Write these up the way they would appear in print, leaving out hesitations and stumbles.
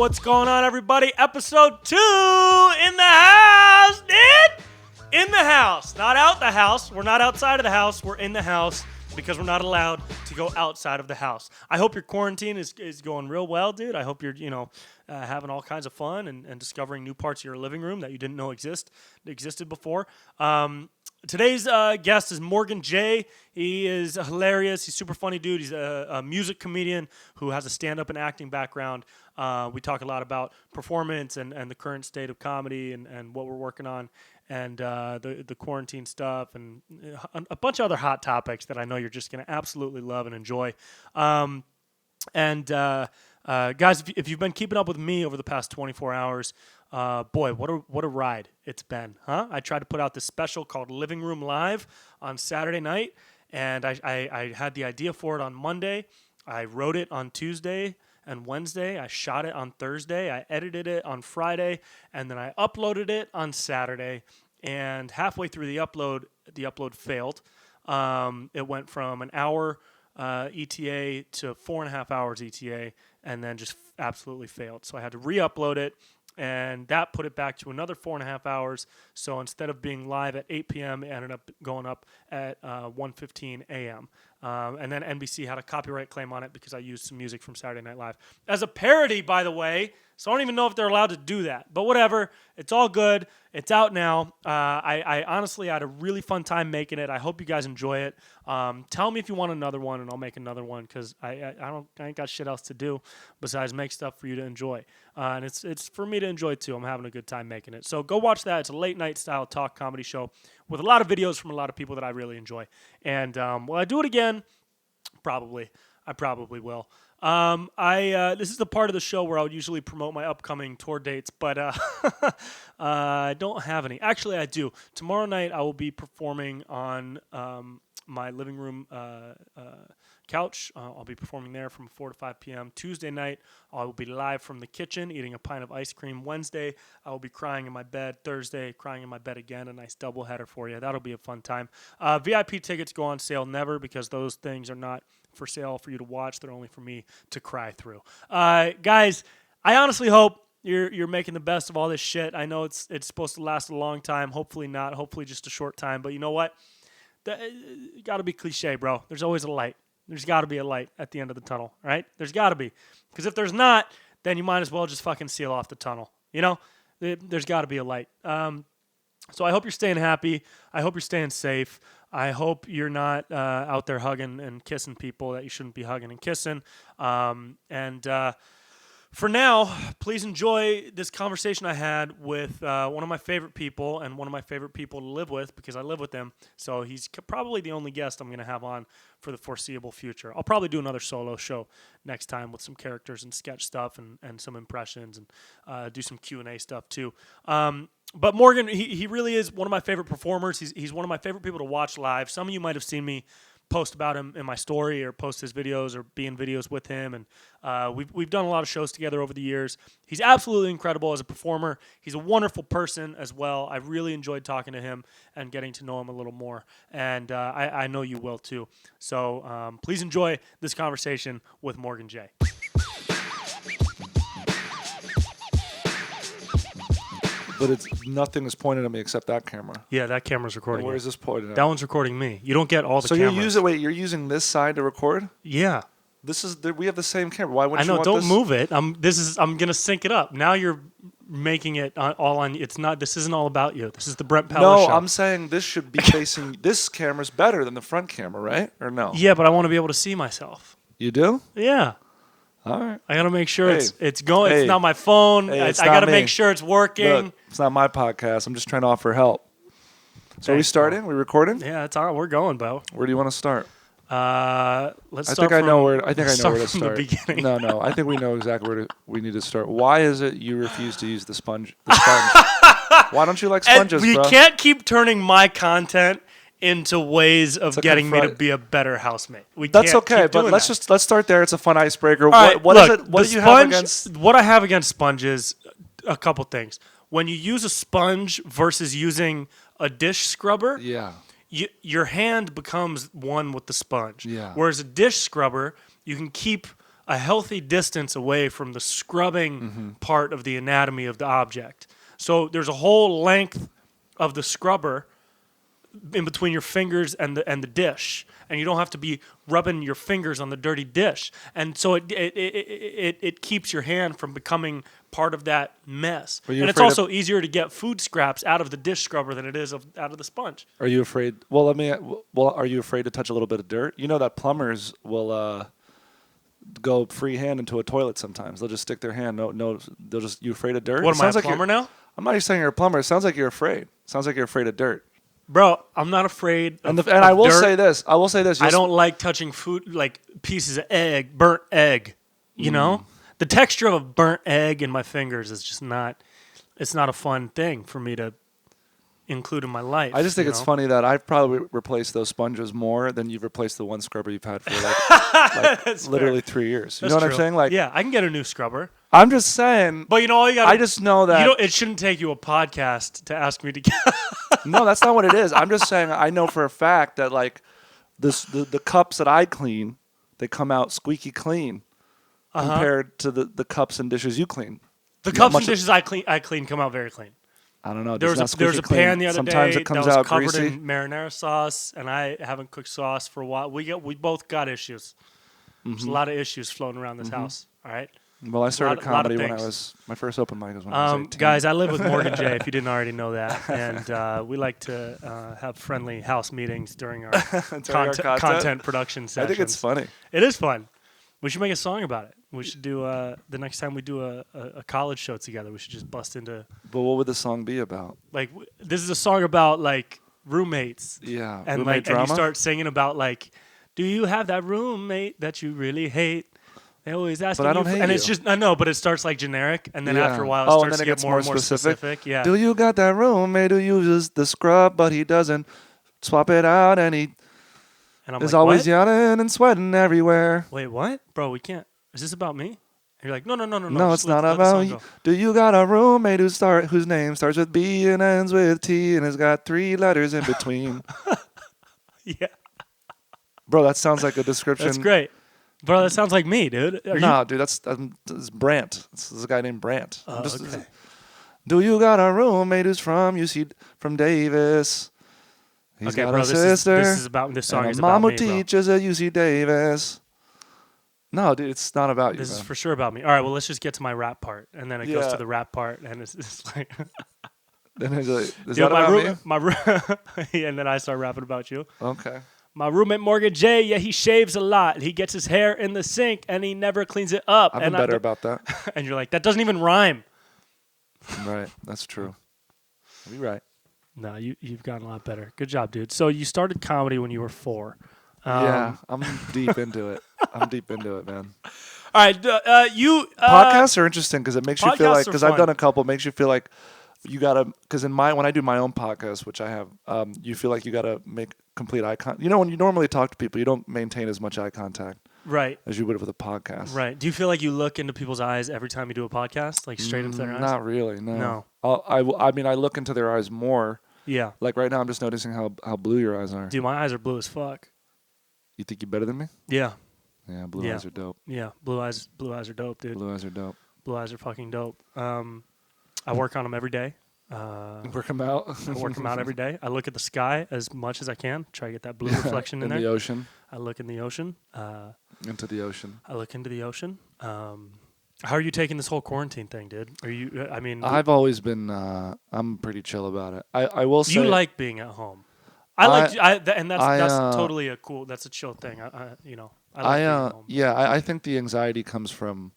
what's going on, everybody? Episode 2 in the house, dude! In the house. Not out the house. We're not outside of the house. We're in the house because we're not allowed to go outside of the house. I hope your quarantine is going real well, dude. I hope you're, having all kinds of fun and discovering new parts of your living room that you didn't know existed before. Today's guest is Morgan J. He is hilarious. He's a super funny dude. He's a music comedian who has a stand-up and acting background. We talk a lot about performance and the current state of comedy and what we're working on and the quarantine stuff and a bunch of other hot topics that I know you're just going to absolutely love and enjoy. Guys, if you've been keeping up with me over the past 24 hours, boy, what a ride it's been, huh? I tried to put out this special called Living Room Live on Saturday night, and I had the idea for it on Monday. I wrote it on Tuesday and Wednesday. I shot it on Thursday. I edited it on Friday, and then I uploaded it on Saturday. And halfway through the upload failed. It went from an hour ETA to 4.5 hours ETA, and then just absolutely failed. So I had to re-upload it, and that put it back to another 4.5 hours. So instead of being live at 8 p.m., it ended up going up at 1:15 a.m. And then NBC had a copyright claim on it because I used some music from Saturday Night Live as a parody, by the way. So I don't even know if they're allowed to do that. But whatever. It's all good. It's out now. I honestly had a really fun time making it. I hope you guys enjoy it. Tell me if you want another one, and I'll make another one because I ain't got shit else to do besides make stuff for you to enjoy. And it's for me to enjoy too. I'm having a good time making it. So go watch that. It's a late night style talk comedy show with a lot of videos from a lot of people that I really enjoy. And will I do it again? Probably. I probably will. This is the part of the show where I would usually promote my upcoming tour dates, but I don't have any. Actually, I do. Tomorrow night, I will be performing on my living room couch. I'll be performing there from 4 to 5 p.m. Tuesday night, I will be live from the kitchen eating a pint of ice cream. Wednesday, I will be crying in my bed. Thursday, crying in my bed again. A nice doubleheader for you. That'll be a fun time. VIP tickets go on sale never because those things are not for sale for you to watch. They're only for me to cry through. Guys, I honestly hope you're making the best of all this shit. I know it's supposed to last a long time. Hopefully not. Hopefully just a short time. But you know what? Got to be cliche, bro. There's always a light. There's got to be a light at the end of the tunnel, right? There's got to be. Because if there's not, then you might as well just fucking seal off the tunnel. You know? There's got to be a light. So I hope you're staying happy. I hope you're staying safe. I hope you're not out there hugging and kissing people that you shouldn't be hugging and kissing. For now, please enjoy this conversation I had with one of my favorite people and one of my favorite people to live with because I live with him. So he's probably the only guest I'm going to have on for the foreseeable future. I'll probably do another solo show next time with some characters and sketch stuff and some impressions and do some Q&A stuff too. But Morgan, he really is one of my favorite performers. He's one of my favorite people to watch live. Some of you might have seen me post about him in my story or post his videos or be in videos with him. And we've done a lot of shows together over the years. He's absolutely incredible as a performer. He's a wonderful person as well. I really enjoyed talking to him and getting to know him a little more. And I know you will too. So please enjoy this conversation with Morgan J. But nothing is pointed at me except that camera. Yeah, that camera's recording. And where is this pointed at? That one's recording me. You don't get all the so cameras. So you're using this side to record? Yeah. We have the same camera. Why wouldn't you want this? I know. Don't move it. I'm gonna sync it up. Now you're making it all on. It's not. This isn't all about you. This is the Brent Pella show. No, I'm saying this should be facing. This camera's better than the front camera, right? Or no? Yeah, but I want to be able to see myself. You do? Yeah. All right. I gotta make sure it's going. It's not my phone. I gotta make sure it's working. Look, it's not my podcast. I'm just trying to offer help. So are we starting? We recording? Yeah, it's all right. We're going, Bo. Where do you want to start? Let's start. I think I know where to start. The beginning. No. I think we know exactly where we need to start. Why is it you refuse to use the sponge? Why don't you like sponges, bro? You can't keep turning my content into ways of getting me to be a better housemate. That's okay, but let's start there. It's a fun icebreaker. Right, what is it? What do you have against? What I have against sponges, a couple things. When you use a sponge versus using a dish scrubber, your hand becomes one with the sponge. Yeah. Whereas a dish scrubber, you can keep a healthy distance away from the scrubbing part of the anatomy of the object. So there's a whole length of the scrubber in between your fingers and the dish, and you don't have to be rubbing your fingers on the dirty dish, and so it keeps your hand from becoming part of that mess. And it's also easier to get food scraps out of the dish scrubber than it is out of the sponge. Are you afraid? Well, are you afraid to touch a little bit of dirt? You know that plumbers will go freehand into a toilet sometimes. They'll just stick their hand. No, they'll just. You afraid of dirt? What, am I a plumber now? I'm not even saying you're a plumber. It sounds like you're afraid. Sounds like you're afraid of dirt. Bro, I'm not afraid of I will dirt. say this. I will say this. I don't like touching food, like pieces of burnt egg, you know? The texture of a burnt egg in my fingers is just not, it's not a fun thing for me to include in my life. I just think it's funny that I've probably replaced those sponges more than you've replaced the one scrubber you've had for like literally 3 years. You know what I'm saying? Like, yeah, I can get a new scrubber. I'm just saying. But all you got. I just know that it shouldn't take you a podcast to ask me to get. No, that's not what it is. I'm just saying I know for a fact that like the cups that I clean, they come out squeaky clean compared to the cups and dishes you clean. The cups and dishes I clean come out very clean. I don't know. There was a pan the other Sometimes day it comes that was out covered greasy. in marinara sauce, and I haven't cooked sauce for a while. We both got issues. There's a lot of issues floating around this house. All right. Well, I started comedy when my first open mic was when I was 18. Guys, I live with Morgan J, if you didn't already know that. And we like to have friendly house meetings during our, content production sessions. I think it's funny. It is fun. We should make a song about it. We should do, the next time we do a college show together, we should just bust into... But what would the song be about? Like, this is a song about, like, roommates. Yeah, and roommate drama? And you start singing about, like, do you have that roommate that you really hate? They always ask but I don't hate and you. it's just I know, but it starts like generic, and then after a while it starts to get more and more specific. Yeah. Do you got that roommate who uses the scrub, but he doesn't swap it out, and he is always yelling and sweating everywhere? Wait, what, bro? We can't. Is this about me? And you're like, no. No, it's not about you. Do you got a roommate whose name starts with B and ends with T and has got 3 letters in between? Yeah. Bro, that sounds like a description. That's great. Bro, that sounds like me, dude. Dude, that's Brant. This is a guy named Brant. Okay. Do you got a roommate who's from Davis? He's got a sister. This is about this song. And is a mom about who me, teaches at UC Davis. No, dude, it's not about you. This is for sure about me. All right, well, let's just get to my rap part, and then it goes to the rap part, and it's like. Then it's like, is that about me? And then I start rapping about you. Okay. My roommate Morgan J, yeah, he shaves a lot. He gets his hair in the sink, and he never cleans it up. I've been better about that. And you're like, that doesn't even rhyme. Right, that's true. You're right. No, you've gotten a lot better. Good job, dude. So you started comedy when you were 4. Yeah, I'm deep into it. I'm deep into it, man. All right, podcasts are interesting because it makes you feel like, because I've fun. done a couple, makes you feel like you gotta, because when I do my own podcast, which I have, you feel like you gotta make complete eye contact. You know, when you normally talk to people, you don't maintain as much eye contact, right, as you would with a podcast. Right. Do you feel like you look into people's eyes every time you do a podcast, like straight into their eyes? Not really. No. I mean, I look into their eyes more. Yeah. Like right now, I'm just noticing how blue your eyes are. Dude, my eyes are blue as fuck. You think you're better than me? Yeah. Yeah, blue eyes are dope. Yeah, blue eyes are dope, dude. Blue eyes are dope. Blue eyes are fucking dope. I work on them every day. Work them out. I work them out every day. I look at the sky as much as I can. Try to get that blue reflection in there. The ocean. I look in the ocean. Into the ocean. I look into the ocean. How are you taking this whole quarantine thing, dude? Are you? I mean, I've always been. I'm pretty chill about it. I will say. You like being at home. And that's totally a cool. That's a chill thing. I like being at home. Yeah, I think the anxiety comes from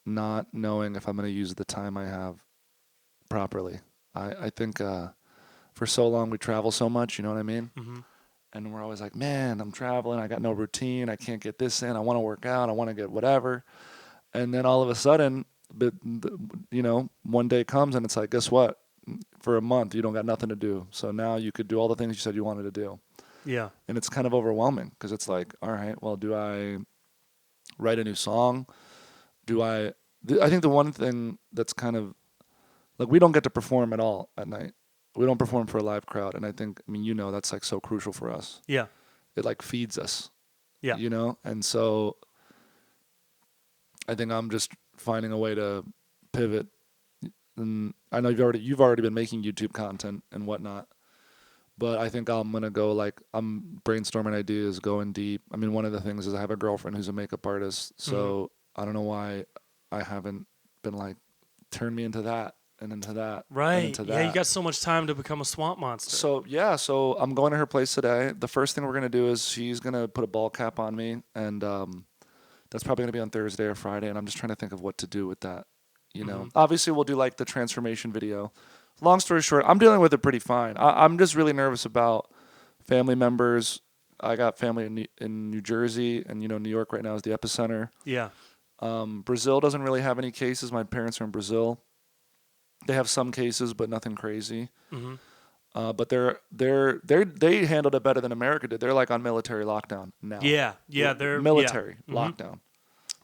not knowing if I'm going to use the time I have properly. I think for so long we travel so much, you know what I mean? Mm-hmm. And we're always like, man, I'm traveling. I got no routine. I can't get this in. I want to work out. I want to get whatever. And then all of a sudden, one day comes and it's like, guess what? For a month, you don't got nothing to do. So now you could do all the things you said you wanted to do. Yeah. And it's kind of overwhelming because it's like, all right, well, do I write a new song? I think the one thing that's kind of, like, we don't get to perform at all at night. We don't perform for a live crowd. And I think, that's like so crucial for us. Yeah. It like feeds us. Yeah. And so I think I'm just finding a way to pivot. And I know you've already been making YouTube content and whatnot, but I think I'm gonna go like I'm brainstorming ideas, going deep. I mean, one of the things is I have a girlfriend who's a makeup artist, so I don't know why I haven't been like turn me into that and into that and Right. into Yeah, that. you got so much time to become a swamp monster. So I'm going to her place today. The first thing we're gonna do is she's gonna put a ball cap on me, and that's probably gonna be on Thursday or Friday. And I'm just trying to think of what to do with that. You know, obviously we'll do like the transformation video. Long story short, I'm dealing with it pretty fine. I'm just really nervous about family members. I got family in New Jersey, and New York right now is the epicenter. Yeah. Brazil doesn't really have any cases. My parents are in Brazil. They have some cases, but nothing crazy. But they handled it better than America did. They're like on military lockdown now. Yeah. Yeah. They're military lockdown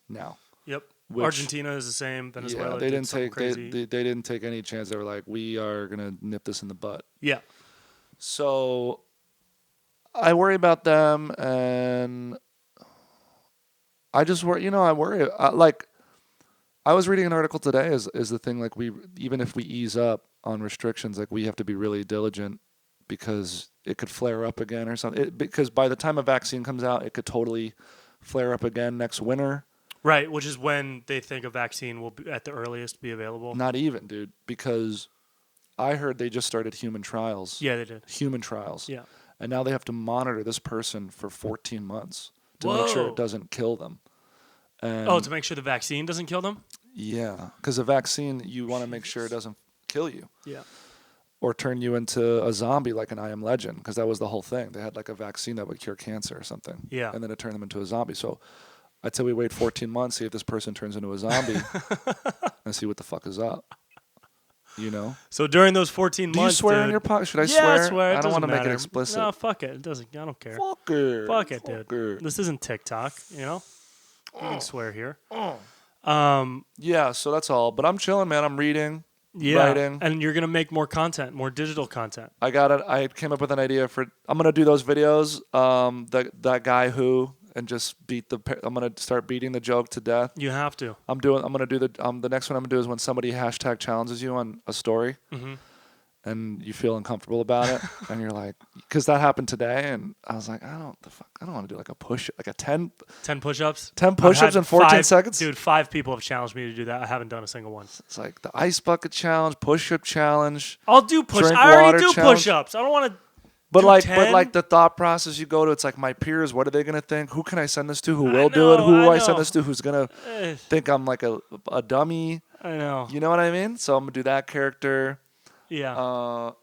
now. Yep. Which, Argentina is the same. Venezuela. Yeah, they didn't something take crazy. they didn't take any chance. They were like, we are gonna nip this in the butt. Yeah. So I worry about them, and I just worry. I worry. I was reading an article today. Is the thing like even if we ease up on restrictions, like we have to be really diligent because it could flare up again or something. Because by the time a vaccine comes out, it could totally flare up again next winter. Right, which is when they think a vaccine will be, at the earliest be available. Not even, dude, because I heard they just started human trials. Yeah, they did. Human trials. Yeah. And now they have to monitor this person for 14 months to make sure it doesn't kill them. And to make sure the vaccine doesn't kill them? Yeah, because a vaccine, you want to make sure it doesn't kill you. Yeah. Or turn you into a zombie like an I Am Legend, because that was the whole thing. They had like a vaccine that would cure cancer or something. Yeah. And then it turned them into a zombie. So I'd say we wait 14 months, see if this person turns into a zombie, and see what the fuck is up. So during those 14 months, do you swear dude, in your podcast? Should I yeah, swear? I swear. I don't want to make it matter. explicit. No, fuck it. It doesn't. I don't care. Fuck it. Fuck it, dude. It. This isn't TikTok. You can swear here. Yeah. So that's all. But I'm chilling, man. I'm reading. Yeah, writing. and you're gonna make more content, more digital content. I got it. I came up with an idea for. I'm gonna do those videos. That guy who. And just I'm gonna start beating the joke to death. You have to. I'm gonna do the next one I'm gonna do is when somebody hashtag challenges you on a story, and you feel uncomfortable about it, and you're like, because that happened today, and I was like, I don't want to do like a push, like a 10 push-ups. 10 push-ups in 14 seconds. Dude, 5 people have challenged me to do that. I haven't done a single one. It's like the ice bucket challenge, push-up challenge. I'll do push. Drink I already water do challenge. push-ups. I don't want to. But 10? like the thought process you go to, it's like my peers. What are they gonna think? Who can I send this to? Who will do it? Who do I send this to? Who's gonna think I'm like a dummy? I know. You know what I mean? So I'm gonna do that character. Yeah.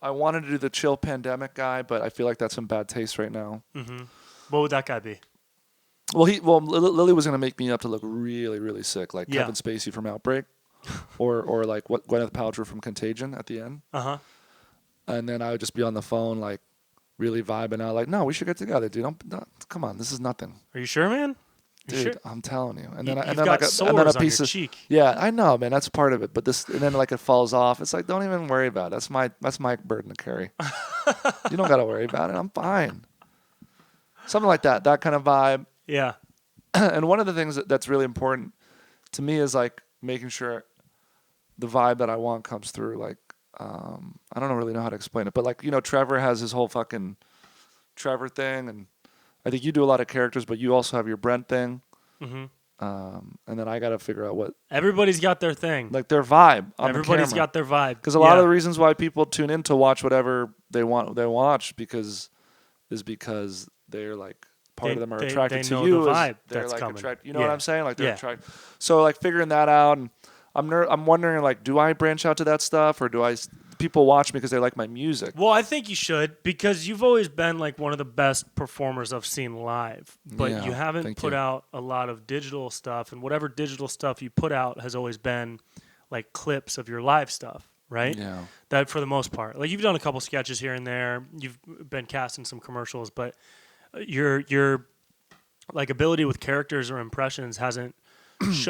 I wanted to do the chill pandemic guy, but I feel like that's in bad taste right now. What would that guy be? Well, Lily was gonna make me up to look really, really sick, like Yeah. Kevin Spacey from Outbreak, or like what Gwyneth Paltrow from Contagion at the end. And then I would just be on the phone, like really vibing out, like, no, we should get together, dude. Come on, this is nothing. Are you sure, man? Dude, sure? I'm telling you. And then You've and then got like a sores and then a on piece your of cheek. Yeah, I know, man. That's part of it. But this and then like it falls off. It's like, don't even worry about it. That's my burden to carry. You don't got to worry about it. I'm fine. Something like that. That kind of vibe. Yeah. And one of the things that's really important to me is like making sure the vibe that I want comes through. Like, I don't really know how to explain it, but like, Trevor has his whole fucking Trevor thing, and I think you do a lot of characters, but you also have your Brent thing. And then I got to figure out what Everybody's got their thing. like their vibe. Everybody's got their vibe. Because a lot of the reasons why people tune in to watch whatever they watch because they're like part of them are attracted to you. The vibe they're that's like coming. attracted. You know what I'm saying? Like they're attracted. So like figuring that out, and I'm wondering like, do I branch out to that stuff, or do people watch me because they like my music? Well, I think you should, because you've always been like one of the best performers I've seen live, but you haven't put out a lot of digital stuff, and whatever digital stuff you put out has always been like clips of your live stuff, right? Yeah. That for the most part. Like you've done a couple sketches here and there, you've been cast in some commercials, but your like ability with characters or impressions hasn't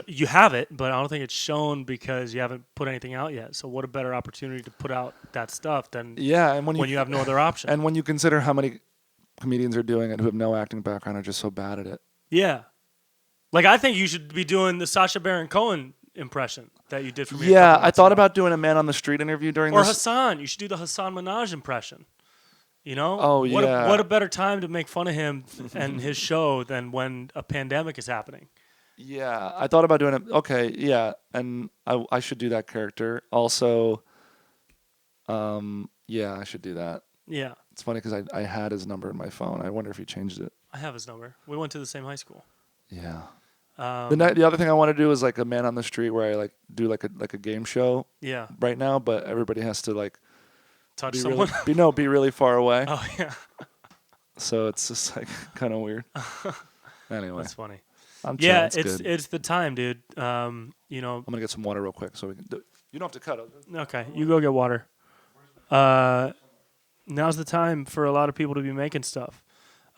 you have it, but I don't think it's shown because you haven't put anything out yet. So what a better opportunity to put out that stuff than and when you have no other option. And when you consider how many comedians are doing it who have no acting background are just so bad at it. Yeah. Like, I think you should be doing the Sacha Baron Cohen impression that you did for me. Yeah, I thought about doing a man on the street interview during or this. Hassan. You should do the Hassan Minaj impression. You know? Oh, what yeah. What a better time to make fun of him and his show than when a pandemic is happening. Yeah, I thought about doing it. Okay, yeah, and I should do that character. Also, yeah, I should do that. Yeah. It's funny because I had his number in my phone. I wonder if he changed it. I have his number. We went to the same high school. Yeah. The other thing I want to do is like a man on the street where I like do like a game show. Yeah. Right now, but everybody has to like Touch be someone. be really far away. Oh yeah. So it's just like kind of weird. Anyway, That's funny. I'm chill, Yeah, it's good. it's the time, dude. You know. I'm gonna get some water real quick so we can. You don't have to cut. Okay, you go get water. Now's the time for a lot of people to be making stuff.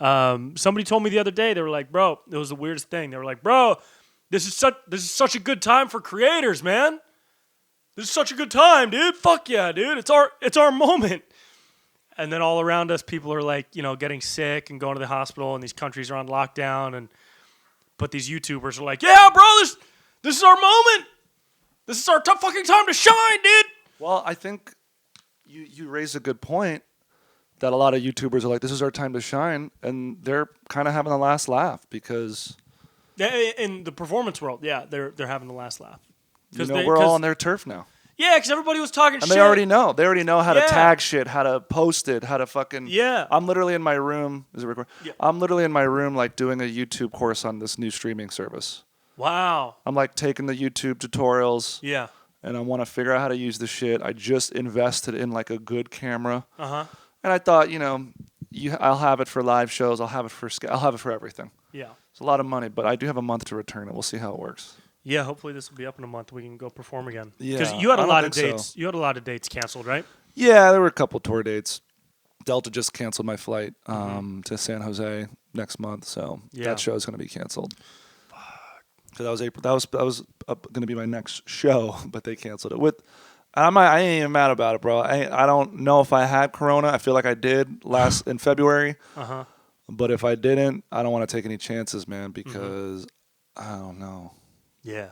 Somebody told me the other day, they were like, bro, it was the weirdest thing. They were like, bro, this is such a good time for creators, man. This is such a good time, dude. Fuck yeah, dude. It's our moment. And then all around us, people are like, you know, getting sick and going to the hospital, and these countries are on lockdown. But these YouTubers are like, yeah, bro, this is our moment. This is our fucking time to shine, dude. Well, I think you raised a good point that a lot of YouTubers are like, this is our time to shine, and they're kind of having the last laugh because in the performance world, yeah, they're having the last laugh. we're all on their turf now. Yeah, because everybody was talking and shit. They already know. They already know how to tag shit, how to post it, how to fucking. Yeah. I'm literally in my room. Is it recording? Yeah. I'm literally in my room, like doing a YouTube course on this new streaming service. Wow. I'm like taking the YouTube tutorials. Yeah. And I want to figure out how to use the shit. I just invested in like a good camera. Uh-huh. And I thought, I'll have it for live shows. I'll have it for everything. Yeah. It's a lot of money, but I do have a month to return it. We'll see how it works. Yeah, hopefully this will be up in a month. We can go perform again. Yeah. Because you had a I don't lot of think dates. so. You had a lot of dates canceled, right? Yeah, there were a couple tour dates. Delta just canceled my flight to San Jose next month, so that show is going to be canceled. Because that was April. That was going to be my next show, but they canceled it. I ain't even mad about it, bro. I don't know if I had Corona. I feel like I did in February. Uh-huh. But if I didn't, I don't want to take any chances, man, because I don't know. Yeah.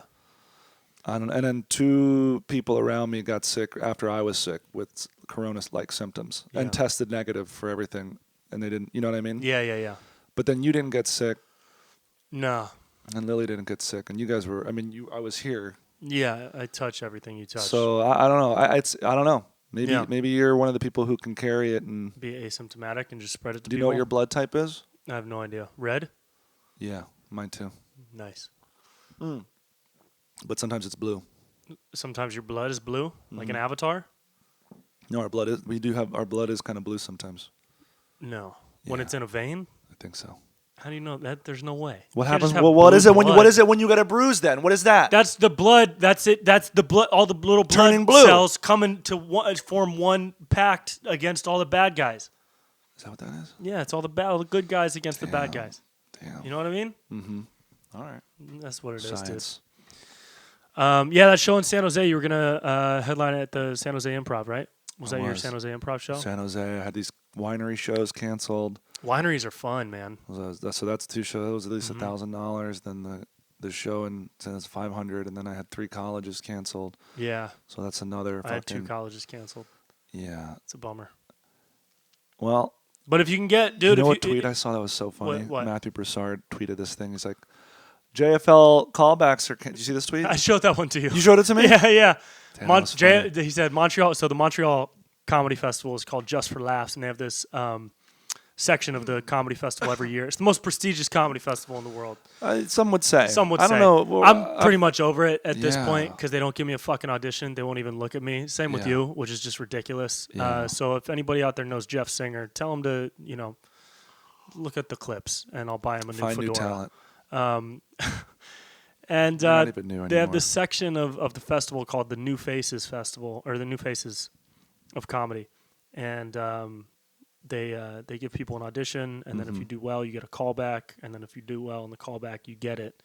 And then 2 people around me got sick after I was sick with Corona-like symptoms and tested negative for everything. And they didn't, you know what I mean? Yeah. But then you didn't get sick. No. And Lily didn't get sick. And you guys were, I was here. Yeah, I touch everything you touch. So I don't know. I don't know. Maybe you're one of the people who can carry it and be asymptomatic and just spread it to people. Do you know what your blood type is? I have no idea. Red? Yeah, mine too. Nice. But sometimes it's blue. Sometimes your blood is blue, like an avatar? No, our blood is kind of blue sometimes. No. When Yeah. it's in a vein? I think so. How do you know that? There's no way. What You can't happens? just have Well, what blue is it blood. when you get a bruise? Then what is that? That's the blood. That's it. That's the blood. All the little blood Turning blue. cells coming to form one pact against all the bad guys. Is that what that is? Yeah, it's all the good guys against the bad guys. Damn. You know what I mean? Mm-hmm. All right. That's what it is, Science. dude. Yeah, that show in San Jose. You were gonna headline it at the San Jose Improv, right? Was that your was. San Jose Improv show? San Jose. I had these winery shows canceled. Wineries are fun, man. So that's 2 shows, at least $1,000. Then the show in it's $500, and then I had 3 colleges canceled. Yeah. So that's another. I had 2 colleges canceled. Yeah. It's a bummer. Well. But if you can get, dude, you know what tweet I saw that was so funny? What? Matthew Broussard tweeted this thing. He's like, JFL callbacks are. Did you see this tweet? I showed that one to you. You showed it to me? Yeah. Damn, that was funny. He said Montreal. So the Montreal Comedy Festival is called Just for Laughs, and they have this section of the comedy festival every year. It's the most prestigious comedy festival in the world. Some would say. Some would say. I don't know. I'm pretty much over it at this Yeah. point because they don't give me a fucking audition. They won't even look at me. Same with Yeah. you, which is just ridiculous. Yeah. So if anybody out there knows Jeff Singer, tell him to, look at the clips, and I'll buy him a new Find new fedora. talent. And You're not even new they have anymore. this section of the festival called the New Faces Festival, or the New Faces of Comedy, and they give people an audition, and then if you do well, you get a callback, and then if you do well in the callback, you get it.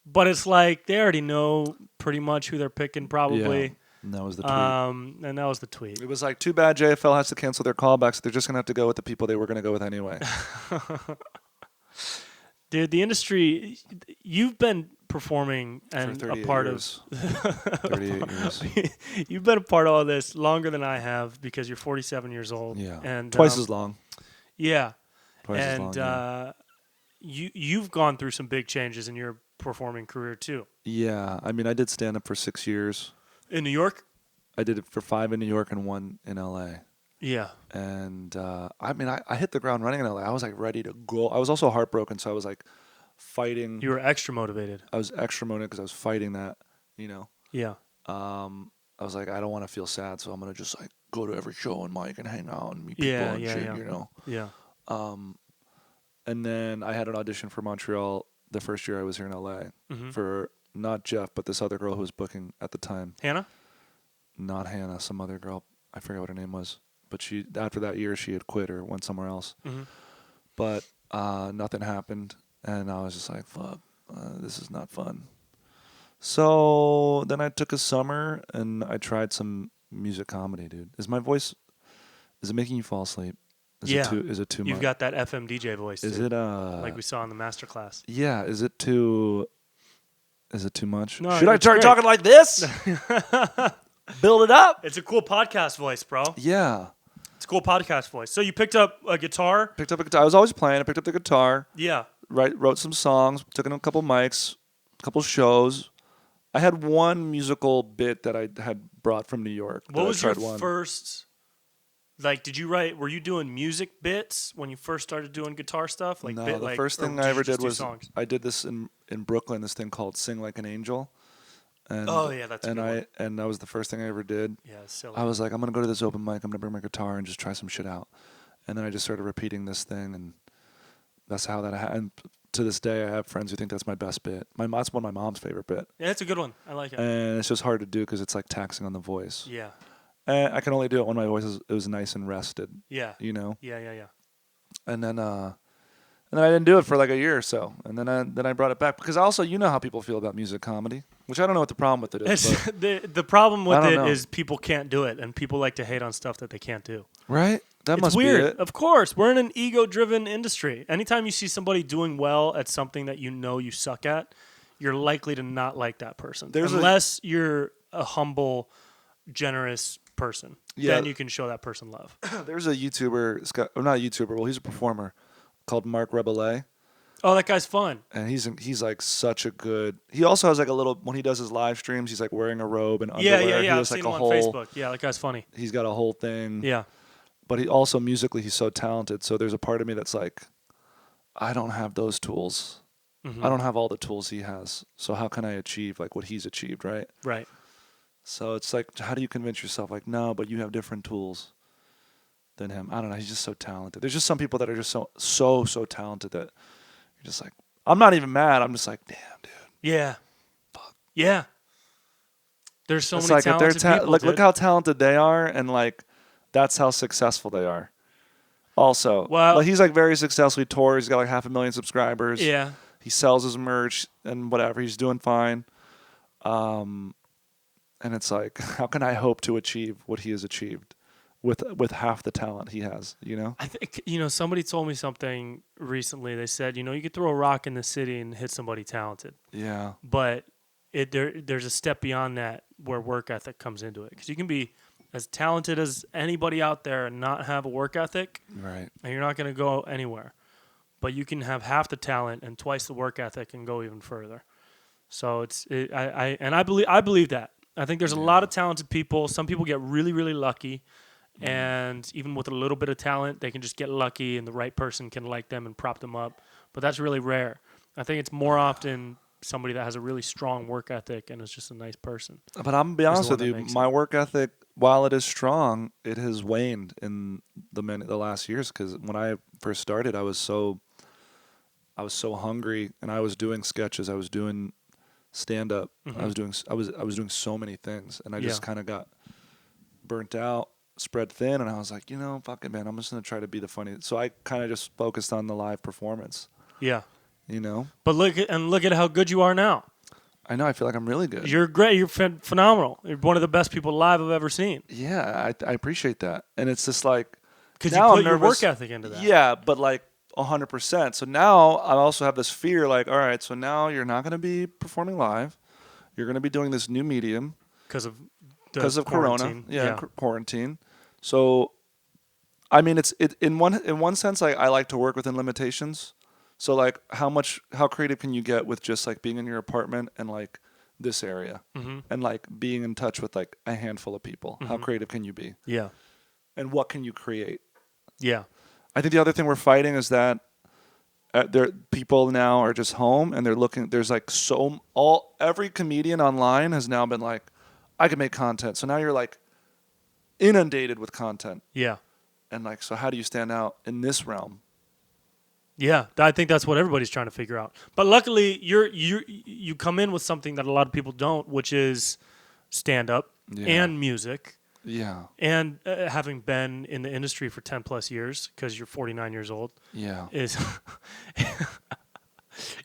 But it's like they already know pretty much who they're picking, probably. Yeah. And that was the tweet. And that was the tweet. It was like, too bad JFL has to cancel their callbacks. They're just going to have to go with the people they were going to go with anyway. Dude, the industry, you've been performing For and a 38 part years. of 38 years. you've been a part of all this longer than I have because you're 47 years old. Yeah. And Twice as long. yeah. Twice as And long. Yeah. you've gone through some big changes in your performing career too. Yeah. I mean, I did stand up for 6 years. In New York? I did it for 5 in New York and 1 in LA. Yeah. And I mean, I hit the ground running in LA. I was like ready to go. I was also heartbroken, so I was like fighting. You were extra motivated. I was extra motivated because I was fighting that, you know. Yeah. I was like, I don't want to feel sad, so I'm gonna just like go to every show and Mike and hang out and meet people Yeah, and yeah, shit, yeah. you know. Yeah. And then I had an audition for Montreal the first year I was here in LA for not Jeff, but this other girl who was booking at the time. Hannah? Not Hannah, some other girl. I forget what her name was. But she after that year she had quit or went somewhere else. But nothing happened, and I was just like, fuck, this is not fun. So then I took a summer and I tried some music comedy, dude. Is it making you fall asleep? Is it too much? You've got that FM DJ voice. Is dude, it like we saw in the masterclass? Yeah, is it too much? No, Should I it's start great. talking like this? Build it up. It's a cool podcast voice, bro. Yeah. It's a cool podcast voice. So you picked up a guitar? Picked up a guitar. I was always playing. I picked up the guitar. Yeah. Wrote some songs, took in a couple mics, a couple shows. I had one musical bit that I had brought from New York. What was your first, like, were you doing music bits when you first started doing guitar stuff? Like, No, the first thing I ever did was songs? I did this in Brooklyn, this thing called Sing Like an Angel. And, Oh, yeah, that's a good one. And that was the first thing I ever did. Yeah, it's silly. I was like, I'm going to go to this open mic. I'm going to bring my guitar and just try some shit out. And then I just started repeating this thing, and that's how that happened. To this day, I have friends who think that's my best bit. That's one of my mom's favorite bit. Yeah, it's a good one. I like it. And it's just hard to do because it's like taxing on the voice. Yeah. And I can only do it when my voice it was nice and rested. Yeah. You know? Yeah. And then I didn't do it for like a year or so. And then I brought it back because also, you know how people feel about music comedy, which I don't know what the problem with it is. But the problem with it know. is people can't do it, and people like to hate on stuff that they can't do. Right? That It's must weird. be it. Of course, we're in an ego-driven industry. Anytime you see somebody doing well at something that you know you suck at, you're likely to not like that person. Unless you're a humble, generous person. Yeah. Then you can show that person love. There's a YouTuber, not a YouTuber, well, he's a performer called Mark Rebellet. Oh, that guy's fun. And he's like such a good. He also has like a little when he does his live streams. He's like wearing a robe and underwear. Yeah. He I've has seen like him a on whole. Facebook. Yeah, that guy's funny. He's got a whole thing. Yeah. But he also musically he's so talented. So there's a part of me that's like, I don't have those tools. I don't have all the tools he has. So how can I achieve like what he's achieved, right? Right. So it's like, how do you convince yourself like, no, but you have different tools than him? I don't know. He's just so talented. There's just some people that are just so talented that you're just like, I'm not even mad. I'm just like, damn, dude. Yeah. Fuck. Yeah. There's so It's many like talented people, look dude. how talented they are, and like that's how successful they are. Also, Well- like, he's like very successfully toured. He's got like 500,000 subscribers. Yeah. He sells his merch and whatever. He's doing fine. And it's like, how can I hope to achieve what he has achieved with half the talent he has? You know? I think, somebody told me something recently. They said, you could throw a rock in the city and hit somebody talented. Yeah. But there's a step beyond that where work ethic comes into it. Because you can be as talented as anybody out there and not have a work ethic, Right. and you're not going to go anywhere. But you can have half the talent and twice the work ethic and go even further. So I believe that. I think there's a lot of talented people. Some people get really, really lucky. And even with a little bit of talent, they can just get lucky and the right person can like them and prop them up. But that's really rare. I think it's more often somebody that has a really strong work ethic and is just a nice person. But I'm gonna be honest with one you, that makes my work ethic, while it is strong, it has waned in the last years. Because when I first started, I was so hungry, and I was doing sketches, I was doing stand up, I was doing so many things, and I just kind of got burnt out, spread thin, and I was like, fuck it, man, I'm just gonna try to be the funny. So I kind of just focused on the live performance. Yeah. But look at how good you are now. I know. I feel like I'm really good. You're great. You're phenomenal. You're one of the best people live I've ever seen. Yeah, I appreciate that, and it's just like Because you now put I'm your nervous. work ethic into that. Yeah, but like 100%. So now I also have this fear, like, all right, so now you're not going to be performing live. You're going to be doing this new medium because of Corona, yeah. quarantine. So, I mean, in one sense, I like to work within limitations. So, like, how creative can you get with just like being in your apartment and like this area, and like being in touch with like a handful of people? How creative can you be? Yeah. And what can you create? Yeah. I think the other thing we're fighting is that people now are just home and they're looking. There's like every comedian online has now been like, I can make content. So now you're like inundated with content. Yeah. And like, so how do you stand out in this realm? Yeah, I think that's what everybody's trying to figure out. But luckily, you come in with something that a lot of people don't, which is stand up and music. Yeah. And having been in the industry for 10 plus years, because you're 49 years old, is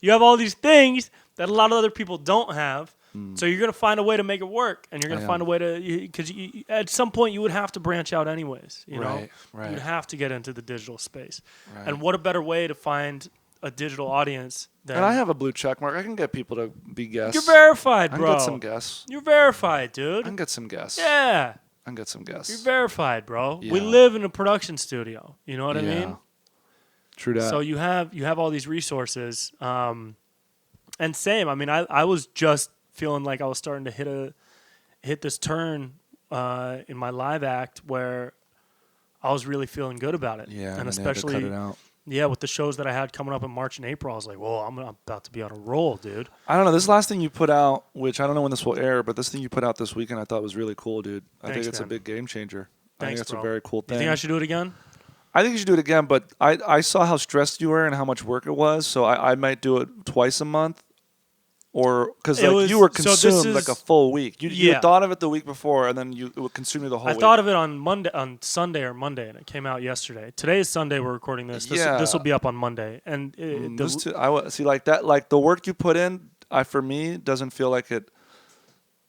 you have all these things that a lot of other people don't have. So you're going to find a way to make it work, and you're going to find a way to, because at some point you would have to branch out anyways. You know, you'd have to get into the digital space. Right. And what a better way to find a digital audience than... And I have a blue check mark. I can get people to be guests. You're verified, bro. I can get some guests. You're verified, dude. I can get some guests. Yeah. I can get some guests. You're verified, bro. Yeah. We live in a production studio. You know what I mean? True that. So you have all these resources. And same. I mean, I was just feeling like I was starting to hit this turn in my live act where I was really feeling good about it. Yeah, and especially cut it out. Yeah, with the shows that I had coming up in March and April, I was like, whoa, I'm about to be on a roll, dude. I don't know. This last thing you put out, which I don't know when this will air, but this thing you put out this weekend I thought was really cool, dude. I think it's a big game changer. I think it's a very cool thing. You think I should do it again? I think you should do it again, but I saw how stressed you were and how much work it was, so I might do it twice a month. Or because like you were consumed like a full week. You thought of it the week before, and then it would consume you the whole week. I thought of it on Sunday or Monday, and it came out yesterday. Today is Sunday. We're recording this. This will be up on Monday. And see like that, like the work you put in, for me doesn't feel like it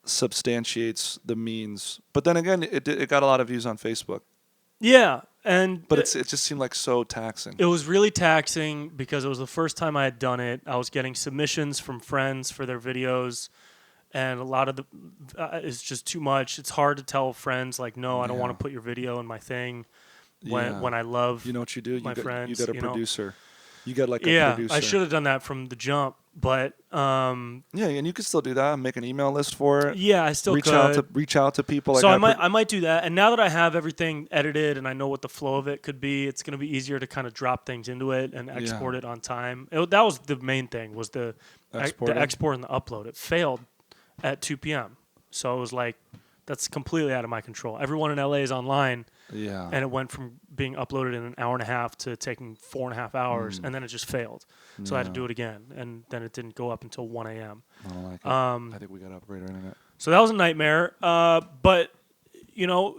substantiates the means. But then again, it got a lot of views on Facebook. Yeah. But it just seemed like so taxing. It was really taxing because it was the first time I had done it. I was getting submissions from friends for their videos, and a lot of it's just too much. It's hard to tell friends like, no, I don't want to put your video in my thing when I love. You know what you do? Friends. You got a producer. You got like a producer. I should have done that from the jump, but and you could still do that. Make an email list for it. Yeah, I still reach out to people. So I might do that. And now that I have everything edited and I know what the flow of it could be, it's going to be easier to kind of drop things into it and export it on time. That was the main thing, was the export and the upload. It failed at 2 p.m. So it was like, that's completely out of my control. Everyone in LA is online. Yeah. And it went from being uploaded in an hour and a half to taking 4.5 hours, and then it just failed. So I had to do it again, and then it didn't go up until 1 a.m. I don't like it. I think we got to upgrade our internet. So that was a nightmare. But, you know,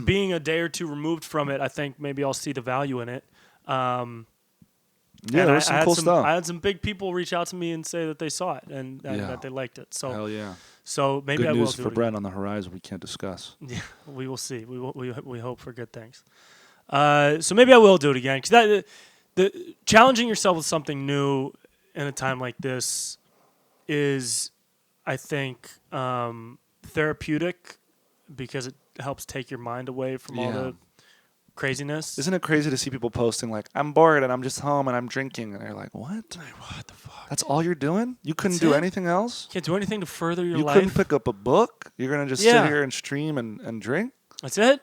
being a day or two removed from it, I think maybe I'll see the value in it. There was some cool stuff. I had some big people reach out to me and say that they saw it and that they liked it. So hell yeah. So maybe good I will news do for it Brent on the horizon we can't discuss. Yeah, we will see. We hope for good things. So maybe I will do it again, because the challenging yourself with something new in a time like this is, I think, therapeutic, because it helps take your mind away from all the craziness. Isn't it crazy to see people posting like, I'm bored and I'm just home and I'm drinking, and they're like, what? Like, what the fuck? That's all you're doing? You couldn't do anything else? You can't do anything to further your life? You couldn't pick up a book? You're going to just sit here and stream and drink? That's it?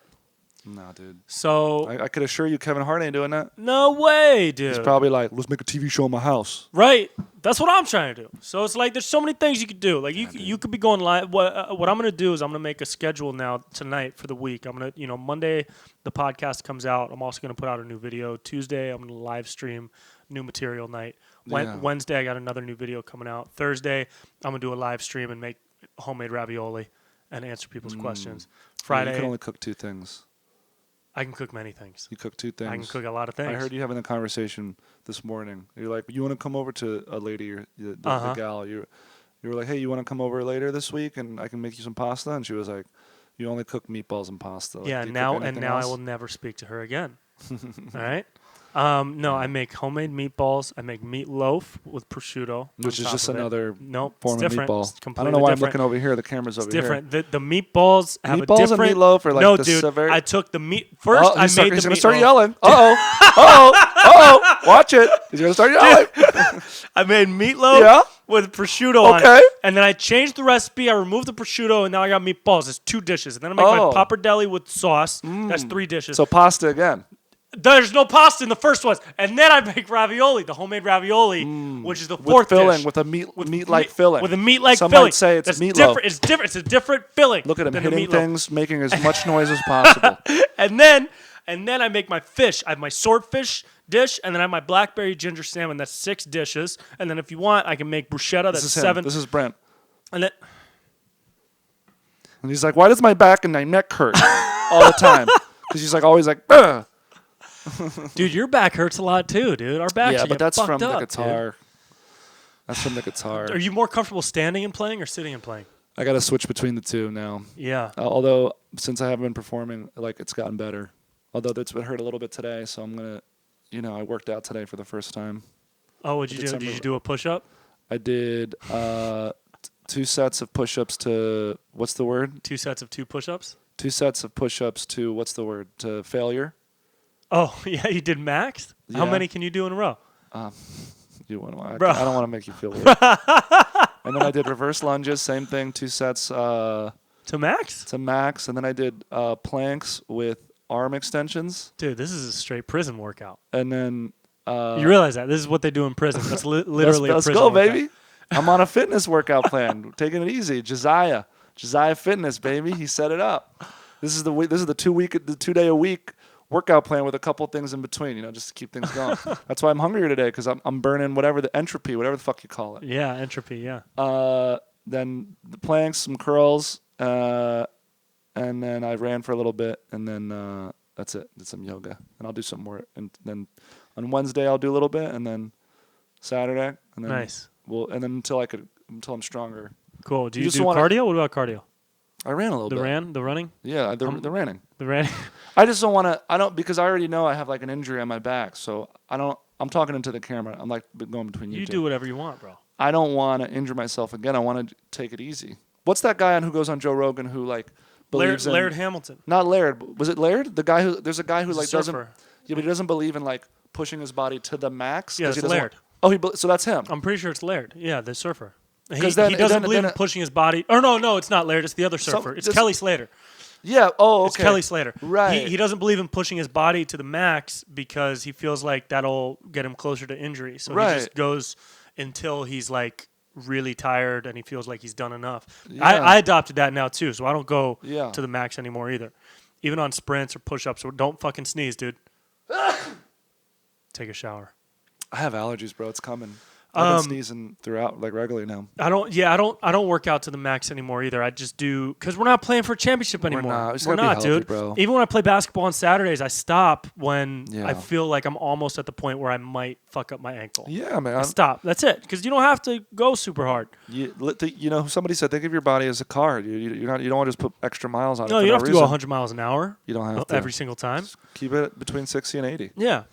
Nah, dude. So I could assure you Kevin Hart ain't doing that. No way, dude. He's probably like, let's make a TV show in my house. Right. That's what I'm trying to do. So it's like there's so many things you could do. Like you could be going live. What I'm going to do is I'm going to make a schedule now tonight for the week. I'm going to, Monday the podcast comes out. I'm also going to put out a new video. Tuesday I'm going to live stream new material night. Wednesday I got another new video coming out. Thursday I'm going to do a live stream and make homemade ravioli and answer people's questions. Friday you can only cook 2 things. I can cook many things. You cook 2 things. I can cook a lot of things. I heard you having a conversation this morning. You're like, you want to come over to a lady, or the gal. You were like, hey, you want to come over later this week and I can make you some pasta? And she was like, you only cook meatballs and pasta. Like, yeah, now I will never speak to her again. All right? No, I make homemade meatballs. I make meatloaf with prosciutto. Which is just another form of meatball. I don't know why I'm looking over here. The camera's over here. Different. The meatballs have a different. Meatballs and meatloaf are like no, the dude. severity. I took the meat first. I made the meatloaf. He's gonna start yelling. Uh-oh. Watch it. He's gonna start yelling. I made meatloaf with prosciutto on it. And then I changed the recipe. I removed the prosciutto, and now I got meatballs. It's 2 dishes. And then I make my pappardelle with sauce. That's 3 dishes. So pasta again. There's no pasta in the first ones. And then I make ravioli, the homemade ravioli, which is the 4th filling, dish. with a meat-like filling. With a meat-like Some filling. might say it's meatloaf. Different. It's different. It's a different filling. Look at him hitting things, making as much noise as possible. And then I make my fish. I have my swordfish dish, and then I have my blackberry ginger salmon. That's 6 dishes. And then if you want, I can make bruschetta. That's 7. This is Brent. And then, he's like, why does my back and my neck hurt all the time? Because he's like always like, ugh. Dude, your back hurts a lot too, dude. Our backs but that's from the guitar. Dude. That's from the guitar. Are you more comfortable standing and playing or sitting and playing? I got to switch between the two now. Yeah. Although since I haven't been performing, like it's gotten better. Although it's been hurt a little bit today, so I'm gonna, I worked out today for the first time. Oh, what'd you do? Did you do a push-up? I did 2 sets of push-ups to what's the word? 2 sets of 2 push-ups. 2 sets of push-ups to what's the word? To failure. Oh yeah, you did max. Yeah. How many can you do in a row? I don't want to make you feel weird. And then I did reverse lunges, same thing, 2 sets. To max? To max, and then I did planks with arm extensions. Dude, this is a straight prison workout. And then you realize that this is what they do in prison. That's literally let's a prison go, workout. baby. I'm on a fitness workout plan, taking it easy. Josiah Fitness, baby. He set it up. This is the 2-day a week workout plan with a couple things in between, just to keep things going. That's why I'm hungrier today, because I'm burning whatever the fuck you call it. Yeah, entropy, yeah. Then the planks, some curls, and then I ran for a little bit, and then that's it. Did some yoga, and I'll do some more. And then on Wednesday I'll do a little bit, and then Saturday, and then nice. And then until I'm stronger. Cool. Do you do cardio? What about cardio? I ran a little bit. The running? Yeah, the running. The running. I just don't want to. Because I already know I have like an injury on my back, so I don't. I'm talking into the camera. I'm like going between you two. You do whatever you want, bro. I don't want to injure myself again. I want to take it easy. What's that guy who goes on Joe Rogan who like believes Laird Hamilton? Not Laird. Was it Laird? The guy there's a guy who like doesn't. Surfer. Yeah, but he doesn't believe in like pushing his body to the max. Yeah, it's Laird. So that's him. I'm pretty sure it's Laird. Yeah, the surfer. He then, doesn't believe in pushing his body. Or no, it's not Laird. It's the other surfer. It's Kelly Slater. Yeah. Oh, okay. It's Kelly Slater. Right. He doesn't believe in pushing his body to the max because he feels like that'll get him closer to injury. So he just goes until he's like really tired and he feels like he's done enough. Yeah. I adopted that now too, so I don't go to the max anymore either. Even on sprints or push-ups. Don't fucking sneeze, dude. Take a shower. I have allergies, bro. It's coming. I've been sneezing throughout like regularly now. I don't work out to the max anymore either. I just do because we're not playing for a championship anymore. We're not, healthy, dude. Bro. Even when I play basketball on Saturdays, I stop when I feel like I'm almost at the point where I might fuck up my ankle. Yeah, man. I stop. That's it. Because you don't have to go super hard. Somebody said think of your body as a car. You don't want to just put extra miles on it. No, you don't have to go 100 miles an hour. You don't have to every single time. Just keep it between 60 and 80. Yeah.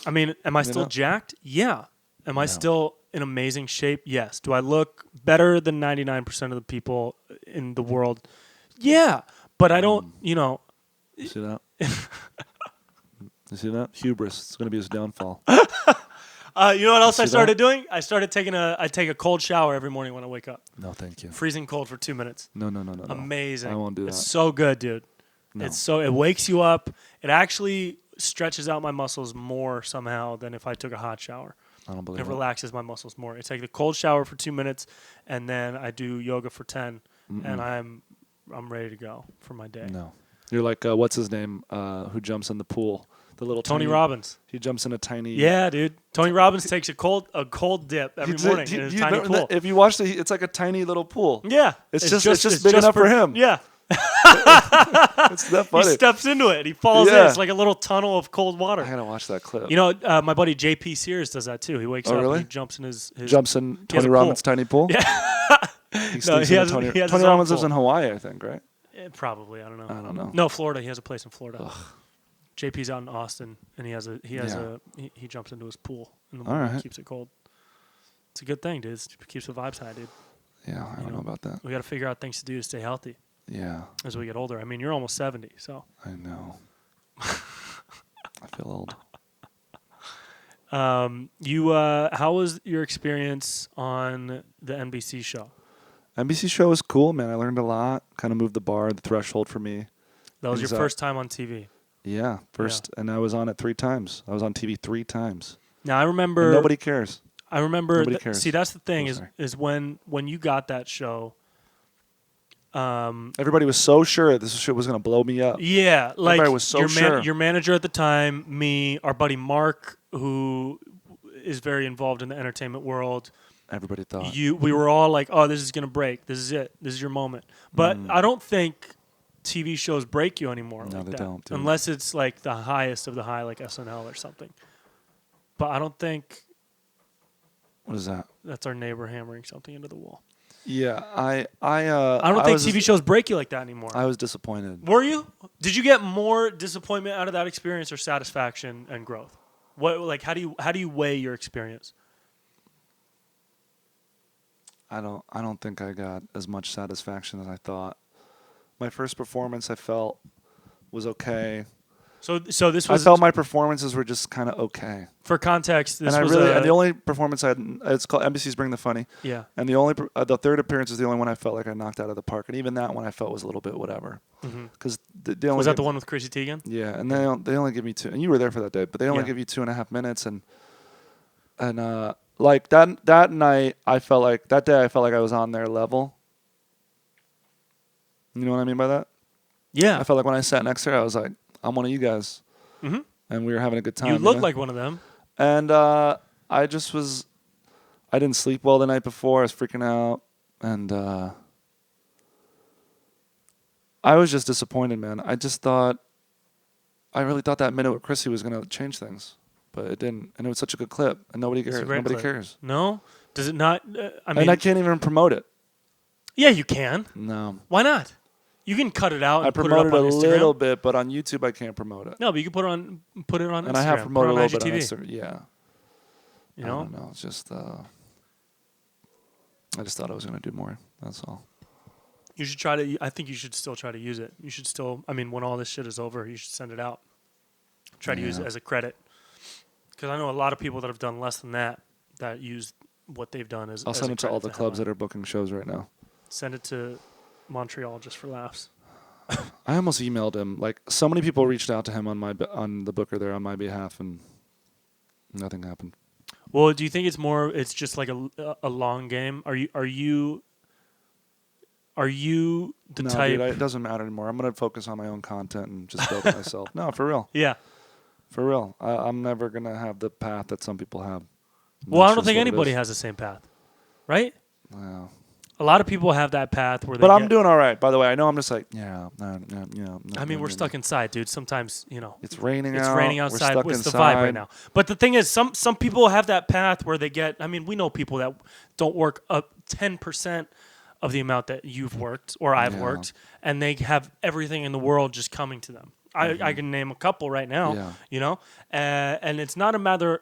I mean, am I still jacked? Yeah. Am I still in amazing shape? Yes. Do I look better than 99% of the people in the world? Yeah. But I don't, You see that? You see that? Hubris. It's going to be his downfall. You know what else I started doing? I started I take a cold shower every morning when I wake up. No, thank you. Freezing cold for 2 minutes. No. Amazing. I won't do that. It's so good, dude. No. It wakes you up. It actually stretches out my muscles more somehow than if I took a hot shower. I don't believe it. It relaxes my muscles more. It's like the cold shower for 2 minutes, and then I do yoga for 10, and I'm ready to go for my day. No. You're like, what's his name, who jumps in the pool? The little Tony Robbins. He jumps in a tiny... Yeah, dude. Tony Robbins takes a cold dip every morning in his tiny pool. If you watch it's like a tiny little pool. Yeah. It's just big enough for him. Yeah. It's that funny. He steps into it. He falls in. It's like a little tunnel of cold water. I gotta watch that clip. My buddy JP Sears does that too. He wakes up and he jumps in his jumps in Tony Robbins' tiny pool. Yeah. Tony Robbins lives in Hawaii, I think, right? Probably. I don't know. I don't know. No, Florida. He has a place in Florida. Ugh. JP's out in Austin, and he jumps into his pool in the All morning, right. keeps it cold. It's a good thing, dude. It keeps the vibes high, dude. Yeah, I don't know about that. We got to figure out things to do to stay healthy Yeah, as we get older. I mean, you're almost 70, so. I know. I feel old. How was your experience on the NBC show? NBC show was cool, man. I learned a lot. Kind of moved the bar, the threshold for me. That was your first time on TV. Yeah, first, and I was on it 3 times. I was on TV 3 times. Now I remember. And nobody cares. I remember. Nobody cares. See, that's the thing Oh, is when you got that show. Everybody was so sure this shit was gonna blow me up. Yeah, like everybody was so sure. Your manager at the time, me, our buddy Mark, who is very involved in the entertainment world. Everybody thought. We were all like, "Oh, this is gonna break. This is it. This is your moment." But I don't think TV shows break you anymore. No, like they that, don't. Dude. Unless it's like the highest of the high, like SNL or something. But I don't think. What is that? That's our neighbor hammering something into the wall. Yeah, I don't think TV shows break you like that anymore. I was disappointed. Were you? Did you get more disappointment out of that experience or satisfaction and growth? How do you weigh your experience? I don't think I got as much satisfaction as I thought. My first performance I felt was okay. So this was. I felt my performances were just kind of okay. For context, this and was and the only performance I had, it's called NBC's Bring the Funny. Yeah. And the third appearance is the only one I felt like I knocked out of the park, and even that one I felt was a little bit whatever. Because was that the one with Chrissy Teigen? Yeah, and they only give me 2, and you were there for that day, but they only give you 2.5 minutes, and like that night I felt like that day I felt like I was on their level. You know what I mean by that? Yeah. I felt like when I sat next to her, I was like, I'm one of you guys. Mm-hmm. And we were having a good time. You looked like one of them. And I didn't sleep well the night before. I was freaking out. And I was just disappointed, man. I really thought that minute with Chrissy was going to change things. But it didn't. And it was such a good clip. And nobody cares. Nobody cares. No? Does it not? And I can't even promote it. Yeah, you can. No. Why not? You can cut it out and put it up on promoted Instagram. a little bit, but on YouTube I can't promote it. No, but you can put it on Instagram. And I have promoted a little bit on IGTV. Instagram. Yeah. You know? I don't know. It's just I just thought I was going to do more. That's all. You should try to. I think you should still try to use it. You should still. I mean, when all this shit is over, you should send it out. Try to use it as a credit. Because I know a lot of people that have done less than that use what they've done as. I'll send it to all the clubs that are booking shows right now. Send it to Montreal just for laughs. I almost emailed him. Like, so many people reached out to him on the booker there on my behalf, and nothing happened. Well, do you think it's just like a long game? Are you the type? Dude, it doesn't matter anymore. I'm gonna focus on my own content and just build it myself. No, for real. Yeah. For real. I'm never gonna have the path that some people have. Well, I don't think anybody has the same path, right? Wow. A lot of people have that path where they. But I'm doing all right. By the way, I know I'm just like yeah. I mean, we're stuck inside, dude. Sometimes it's raining. It's raining outside. We're It's stuck the vibe inside right now. But the thing is, some people have that path where they get. I mean, we know people that don't work up 10% of the amount that you've worked or I've worked, and they have everything in the world just coming to them. I can name a couple right now. Yeah. And it's not a matter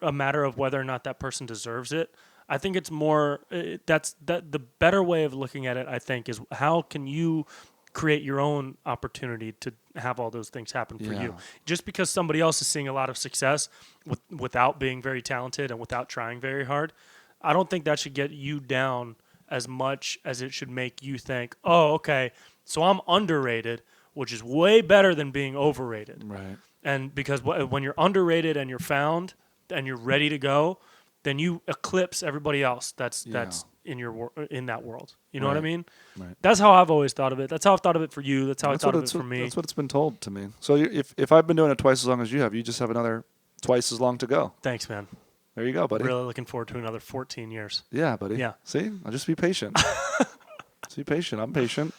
of whether or not that person deserves it. I think it's more the better way of looking at it, I think, is how can you create your own opportunity to have all those things happen for you. Just because somebody else is seeing a lot of success without being very talented and without trying very hard, I don't think that should get you down as much as it should make you think, oh, okay, so I'm underrated, which is way better than being overrated. Right. And because when you're underrated and you're found and you're ready to go, then you eclipse everybody else that's in that world. You know what I mean? Right. That's how I've always thought of it. That's how I've thought of it for you. That's how I thought of it for me. That's what it's been told to me. So if I've been doing it twice as long as you have, you just have another twice as long to go. Thanks, man. There you go, buddy. Really looking forward to another 14 years. Yeah, buddy. Yeah. See? I'll just be patient. Just be patient. I'm patient,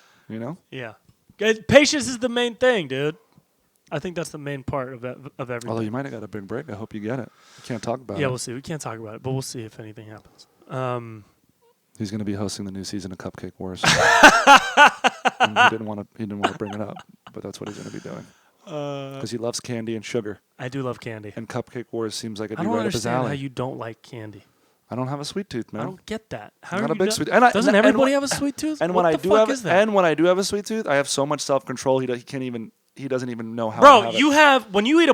Yeah. Patience is the main thing, dude. I think that's the main part of everything. Although you might have got a big break. I hope you get it. You can't talk about it. Yeah, we'll see. We can't talk about it, but we'll see if anything happens. He's going to be hosting the new season of Cupcake Wars. He didn't want to bring it up, but that's what he's going to be doing. Because he loves candy and sugar. I do love candy. And Cupcake Wars seems like it'd I be don't right up his understand alley. how you don't like candy. I don't have a sweet tooth, man. I don't get that. How I'm are not a you big not- sweet. Doesn't everybody have a sweet tooth? And what when the I do fuck have, is that? and when I do have a sweet tooth, I have so much self control. He can't even. He doesn't even know how. to Bro, have you it. have when you eat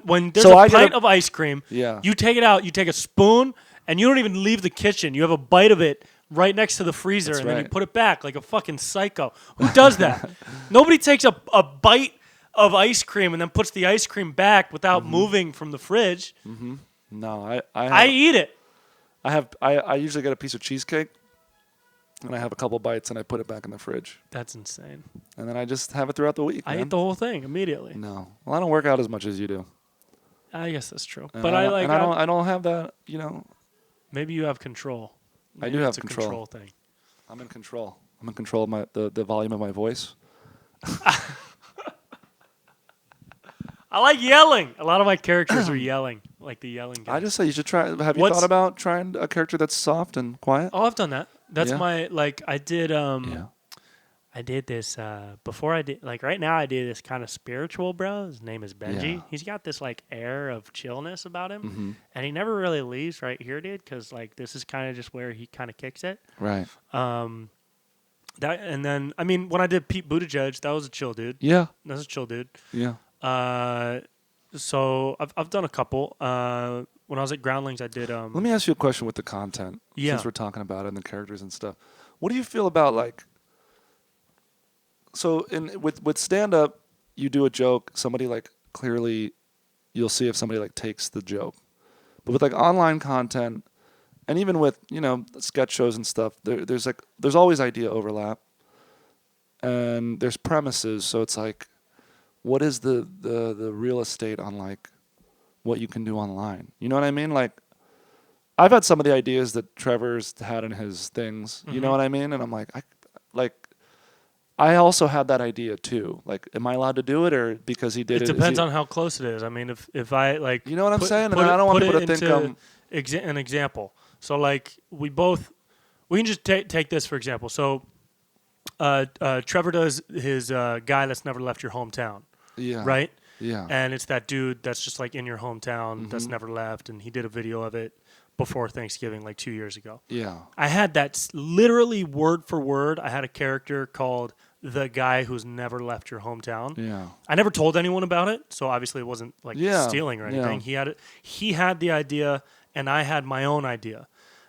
when there's So a I get pint a- of ice cream. Yeah. You take it out. You take a spoon, and you don't even leave the kitchen. You have a bite of it right next to the freezer, That's and then you right. put it back like a fucking psycho. Who does that? Nobody takes a bite of ice cream and then puts the ice cream back without moving from the fridge. No, I eat it. I usually get a piece of cheesecake, and I have a couple bites, and I put it back in the fridge, That's insane. and then I just have it throughout the week. I man. eat the whole thing immediately. No, well, I don't work out as much as you do. I guess that's true. And But I don't have that. You know, maybe you have control. I Maybe do have it's a control. thing. I'm in control. I'm in control of the volume of my voice. I like yelling. A lot of my characters are yelling, like the yelling guy. I just say you should try. Have you What's- thought about trying a character that's soft and quiet? Oh, I've done that. That's Yeah. my I did Yeah. I did this before I did right now I did this kind of spiritual bro. His name is Benji. Yeah. He's got this like air of chillness about him. Mm-hmm. And he never really leaves right here, dude, cuz like this is kind of just where he kind of kicks it. Right. That and then I mean when I did Pete Buttigieg, that was a chill dude. Yeah. That was a chill dude. Yeah. So I've done a couple. When I was at Groundlings, I did. Let me ask you a question with the content. Yeah. Since we're talking about it and the characters and stuff, what do you feel about like? So with stand up, you do a joke. Somebody like clearly, you'll see if somebody like takes the joke. But with like online content, and even with sketch shows and stuff, there's always idea overlap, and there's premises. So it's like, what is the real estate on like what you can do online? You know what I mean? Like, I've had some of the ideas that Trevor's had in his things. You know what I mean? And I'm like, I also had that idea too. Like, am I allowed to do it, or because he did it? It depends on how close it is. I mean, if I like, You know what I'm saying? And I don't want people to think I'm. an example. So like we can just take this for example. So Trevor does his guy that's never left your hometown, Yeah. right? Yeah. And it's that dude that's just like in your hometown that's never left, and he did a video of it before Thanksgiving like 2 years ago. Yeah. I had that literally word for word. I had a character called the guy who's never left your hometown. Yeah. I never told anyone about it, so obviously it wasn't like Yeah, stealing or anything. yeah. He had it. He had the idea, and I had my own idea,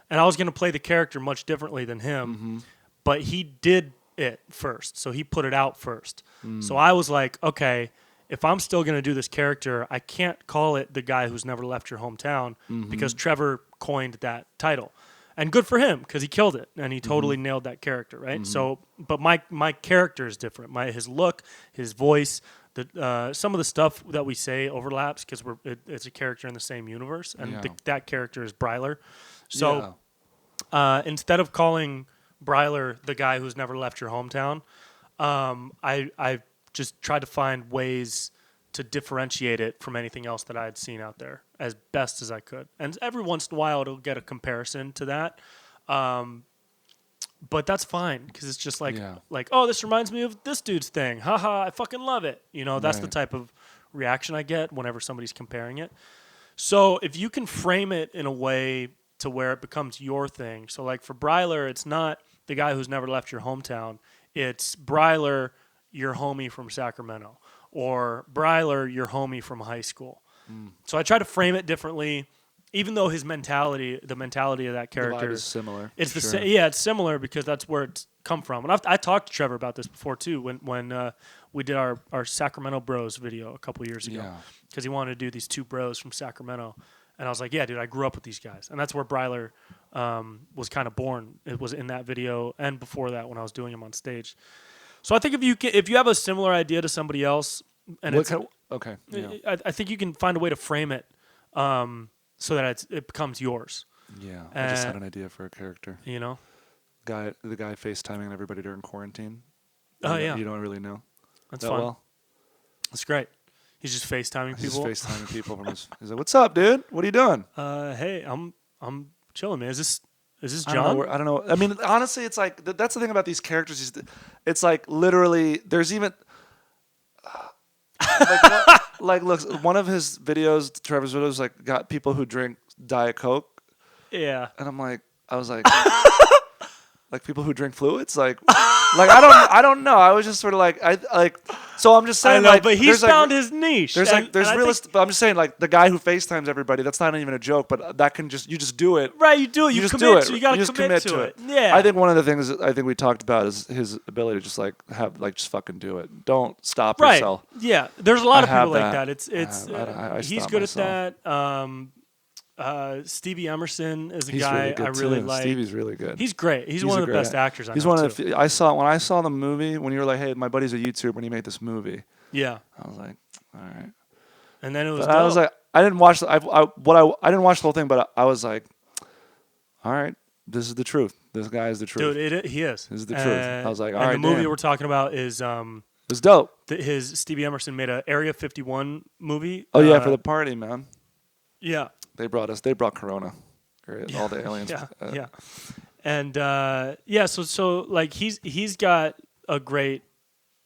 and I was going to play the character much differently than him, but he did it first, so he put it out first. So I was like, okay, if I'm still going to do this character, I can't call it the guy who's never left your hometown because Trevor coined that title. And good for him because he killed it and he totally nailed that character, right? So, but my character is different. His look, his voice, some of the stuff that we say overlaps because it's a character in the same universe, and Yeah. that character is Bryler. So instead of calling Bryler the guy who's never left your hometown, I just tried to find ways to differentiate it from anything else that I had seen out there as best as I could. And every once in a while, it'll get a comparison to that. But that's fine because it's just like, oh, this reminds me of this dude's thing. Haha, I fucking love it. That's the Right. type of reaction I get whenever somebody's comparing it. So if you can frame it in a way to where it becomes your thing. So like for Bryler, it's not the guy who's never left your hometown. It's Bryler, your homie from Sacramento, or Bryler, your homie from high school. So I try to frame it differently, even though the mentality of that The character vibe is similar. it's the Sure. same. Yeah, it's similar because that's where it's come from. And I talked to Trevor about this before too when we did our Sacramento Bros video a couple years ago Yeah. because he wanted to do these two bros from Sacramento. And I was like, yeah, dude, I grew up with these guys. And that's where Bryler was kind of born. It was in that video and before that when I was doing him on stage. So I think if you have a similar idea to somebody else, and Okay. Yeah. I think you can find a way to frame it so that it becomes yours. Yeah. I just had an idea for a character. You know? The guy FaceTiming everybody during quarantine. Oh, yeah. You don't really know. That's that fun. well. That's great. He's just FaceTiming He's people. just FaceTiming people from his. He's like, "What's up, dude? What are you doing?" Hey, I'm chilling, man. Is this I John? don't know. I mean, honestly, it's like that's the thing about these characters. It's like literally, there's even Look, one of his videos, Trevor's videos, like got people who drink Diet Coke, Yeah. and I was like, like people who drink fluids, like I don't know. I was just sort of like so I'm just saying, I know, like, but he's found his niche. There's but I'm just saying, like, the guy who FaceTimes everybody, that's not even a joke, but that can you just do it. Right, you do it. You just commit do it. to it. You got to commit to it. Yeah. I think one of the things that I think we talked about is his ability to just just fucking do it. Don't stop yourself. Yeah. There's a lot of people like that. that. I He's stop good myself. at that. Stevie Emerson is a He's guy really good I really too. like. Stevie's really good. He's great. He's one of the best actors I know. He's one of the. When I saw the movie, when you were like, "Hey, my buddy's a YouTuber and he made this movie," yeah, I was like, "All right." And then it was. I was like, I didn't watch. I didn't watch the whole thing, but I was like, "All right, this is the truth. This guy is the truth." Dude, he is. This is the truth. I was like, "All and right." the movie damn. we're talking about is It's dope. his Stevie Emerson made a Area 51 movie. Oh yeah, for the party, man. Yeah. They brought Corona. All the aliens. Yeah. And so like he's got a great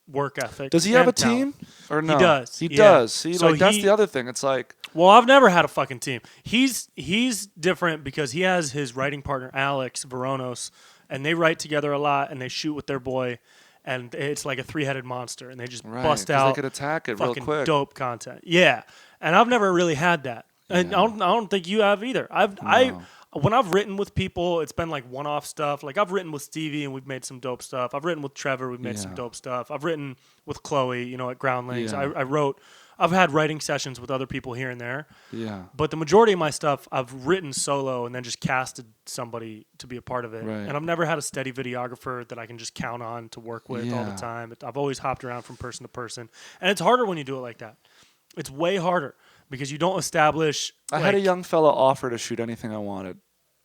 work ethic. Does he have a talent. team or no? He does. He does. See, so that's the other thing. It's like, well, I've never had a fucking team. He's different because he has his writing partner Alex Veronos, and they write together a lot, and they shoot with their boy, and it's like a three-headed monster, and they just bust out. They could attack it real quick. Dope content. Yeah, and I've never really had that. And I don't think you have either. When I've written with people, it's been like one-off stuff. Like I've written with Stevie and we've made some dope stuff. I've written with Trevor, we've made some dope stuff. I've written with Chloe, at Groundlings. Yeah. I've had writing sessions with other people here and there. Yeah. But the majority of my stuff I've written solo and then just casted somebody to be a part of it. Right. And I've never had a steady videographer that I can just count on to work with all the time. I've always hopped around from person to person. And it's harder when you do it like that. It's way harder. Because you don't establish. I had a young fella offer to shoot anything I wanted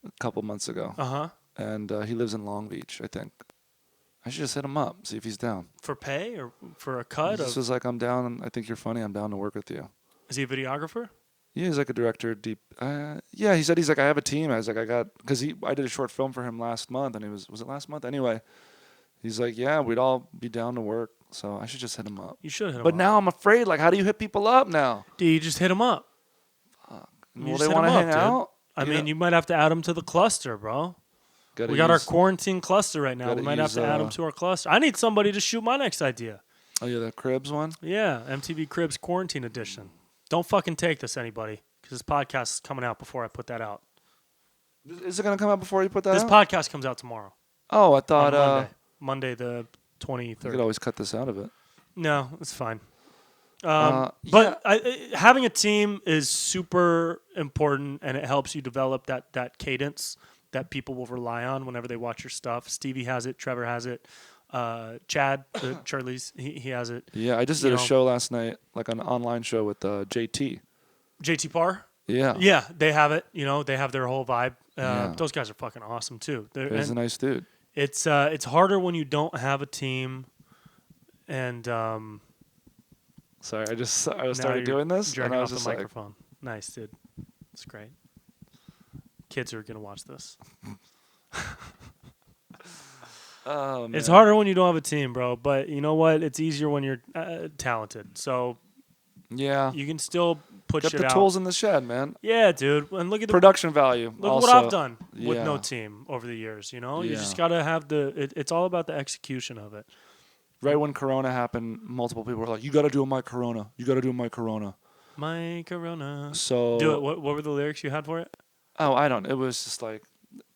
a couple months ago. And he lives in Long Beach, I think. I should just hit him up, see if he's down. For pay or for a cut? This was like, I'm down. I think you're funny. I'm down to work with you. Is he a videographer? Yeah, he's like a director. Yeah, he said he's like, I have a team. I was like, because I did a short film for him last month, and was it last month? Anyway, he's like, yeah, we'd all be down to work. So I should just hit him up. You should hit him up. But now I'm afraid. Like, how do you hit people up now? Do you just hit him up? Fuck. Will they want to hang out? I mean, you might have to add them to the cluster, bro. We got our quarantine cluster right now. We might have to add them to our cluster. I need somebody to shoot my next idea. Oh, yeah, the Cribs one? Yeah, MTV Cribs Quarantine Edition. Don't fucking take this, anybody, because this podcast is coming out before I put that out. Is it going to come out before you put that out? This podcast comes out tomorrow. Oh, I thought... Monday the 23rd. You could always cut this out of it. No, it's fine. But having a team is super important, and it helps you develop that cadence that people will rely on whenever they watch your stuff. Stevie has it. Trevor has it. Chad, Charlie's, he has it. Yeah, I just did a show last night, like an online show with JT. JT Parr? Yeah. Yeah, they have it. They have their whole vibe. Those guys are fucking awesome, too. He's a nice dude. It's harder when you don't have a team, and sorry, I started doing this, and I was just the microphone. Nice, dude. It's great. Kids are gonna watch this. Oh man. It's harder when you don't have a team, bro. But you know what? It's easier when you're talented. So yeah, you can still put shit out. Get the tools in the shed, man. Yeah, dude. And look at the production value. Look also, at what I've done with no team over the years. You just gotta have it's all about the execution of it. Right when Corona happened, multiple people were like, "You got to do my Corona. You got to do my Corona." My Corona. So do it. What were the lyrics you had for it? Oh, I don't. It was just like,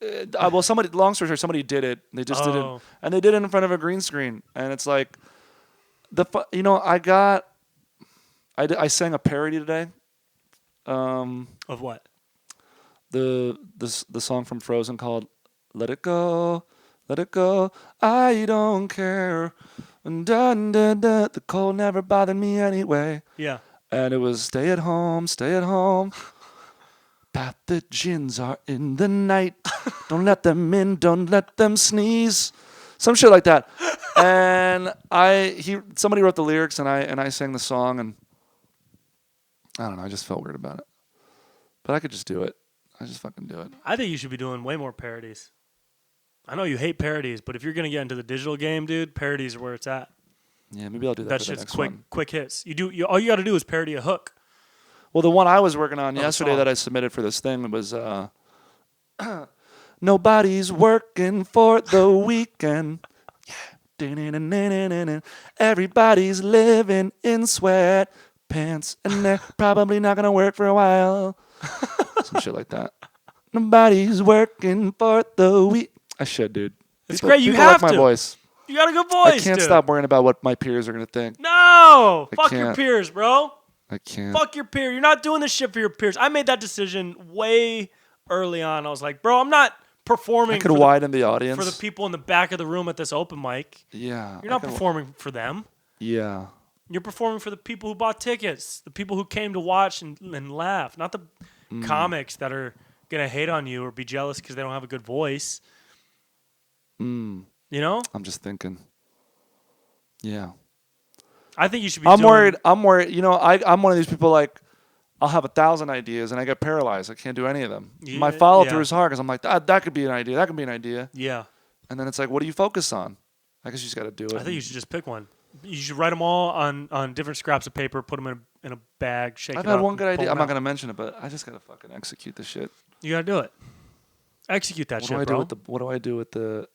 well, somebody. Long story short, somebody did it. They just did it, and they did it in front of a green screen. And it's like, I sang a parody today. Of what? The song from Frozen called "Let It Go, Let It Go." I don't care. Dun, dun, dun. The cold never bothered me anyway. Yeah. And it was stay at home, stay at home. Pathogens are in the night. Don't let them in, don't let them sneeze. Some shit like that. And somebody wrote the lyrics and I sang the song, and I don't know, I just felt weird about it. But I could just do it. I just fucking do it. I think you should be doing way more parodies. I know you hate parodies, but if you're going to get into the digital game, dude, parodies are where it's at. Yeah, maybe I'll do that. That for the shit's next quick one. quick hits. All you got to do is parody a hook. Well, the one I was working on yesterday song. that I submitted for this thing was nobody's working for the weekend. Yeah. Everybody's living in sweatpants, and they're probably not gonna work for a while. Some shit like that. Nobody's working for the week. I should, dude. It's great. You people have like to. my voice. You got a good voice, I can't dude. stop worrying about what my peers are gonna think. No, fuck your can't. peers, bro. I can't. Fuck your peer. You're not doing this shit for your peers. I made that decision way early on. I was like, bro, I'm not performing I could widen the audience for the people in the back of the room at this open mic. Yeah. You're not performing for them. Yeah. You're performing for the people who bought tickets, the people who came to watch and laugh, not the comics that are going to hate on you or be jealous because they don't have a good voice. You know? I'm just thinking. Yeah. I think you should be I'm worried. You know, I'm one of these people like, I'll have 1,000 ideas and I get paralyzed. I can't do any of them. My follow through is hard because I'm like, that could be an idea. That could be an idea. Yeah. And then it's like, what do you focus on? I guess you just got to do it. I think you should just pick one. You should write them all on different scraps of paper, put them in a bag, shake it up. I've had one good and pull idea. I'm them not out. going to mention it, but I just got to fucking execute this shit. You got to do it. Execute that shit, bro. What do I do with the...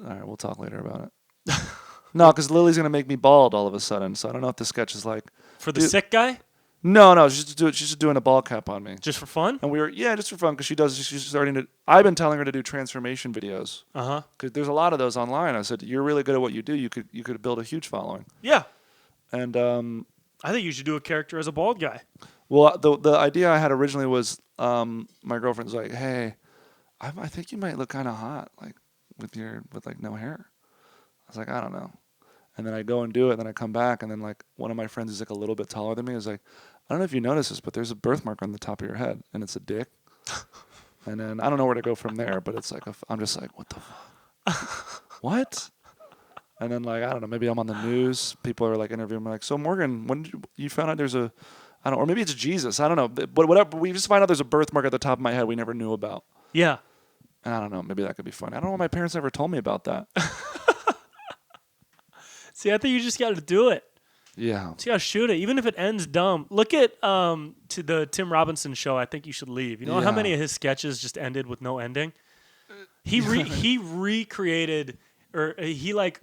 All right, we'll talk later about it. No, because Lily's going to make me bald all of a sudden, so I don't know what the sketch is like. For the sick guy? No, she's just doing a ball cap on me. Just for fun? And just for fun, because she's starting to... I've been telling her to do transformation videos. Uh-huh. Because there's a lot of those online. I said, you're really good at what you do. You could build a huge following. Yeah. And I think you should do a character as a bald guy. well, the idea I had originally was my girlfriend's like, hey, I think you might look kind of hot, like with like no hair. I was like, I don't know. And then I go and do it, and then I come back, and then like one of my friends who's like a little bit taller than me is like, I don't know if you notice this, but there's a birthmark on the top of your head, and it's a dick. And then I don't know where to go from there, but it's like I'm just like, what the fuck? What? And then like I don't know, maybe I'm on the news. People are like interviewing me, like, so Morgan, when did you found out there's a, I don't, or maybe it's Jesus. I don't know, but whatever. We just find out there's a birthmark at the top of my head we never knew about. Yeah. And I don't know, maybe that could be funny. I don't know. My parents never told me about that. See, I think you just got to do it. Yeah. Just got to shoot it, even if it ends dumb. Look at to the Tim Robinson show. I think you should leave. You know how many of his sketches just ended with no ending? He recreated, or he like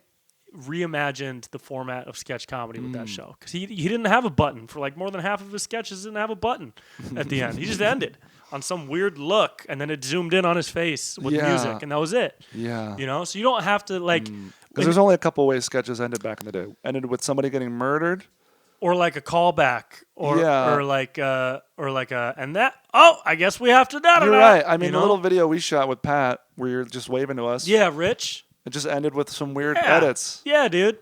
reimagined the format of sketch comedy with that show, because he didn't have a button for like more than half of his sketches. Didn't have a button at the end. He just ended on some weird look, and then it zoomed in on his face with music, and that was it. Yeah. You know, so you don't have to like. Because there's only a couple ways sketches ended back in the day. Ended with somebody getting murdered, or like a callback, or and that. Oh, I guess we have to. You're right. I mean, the the little video we shot with Pat, where you're just waving to us. Yeah, Rich. It just ended with some weird edits. Yeah, dude.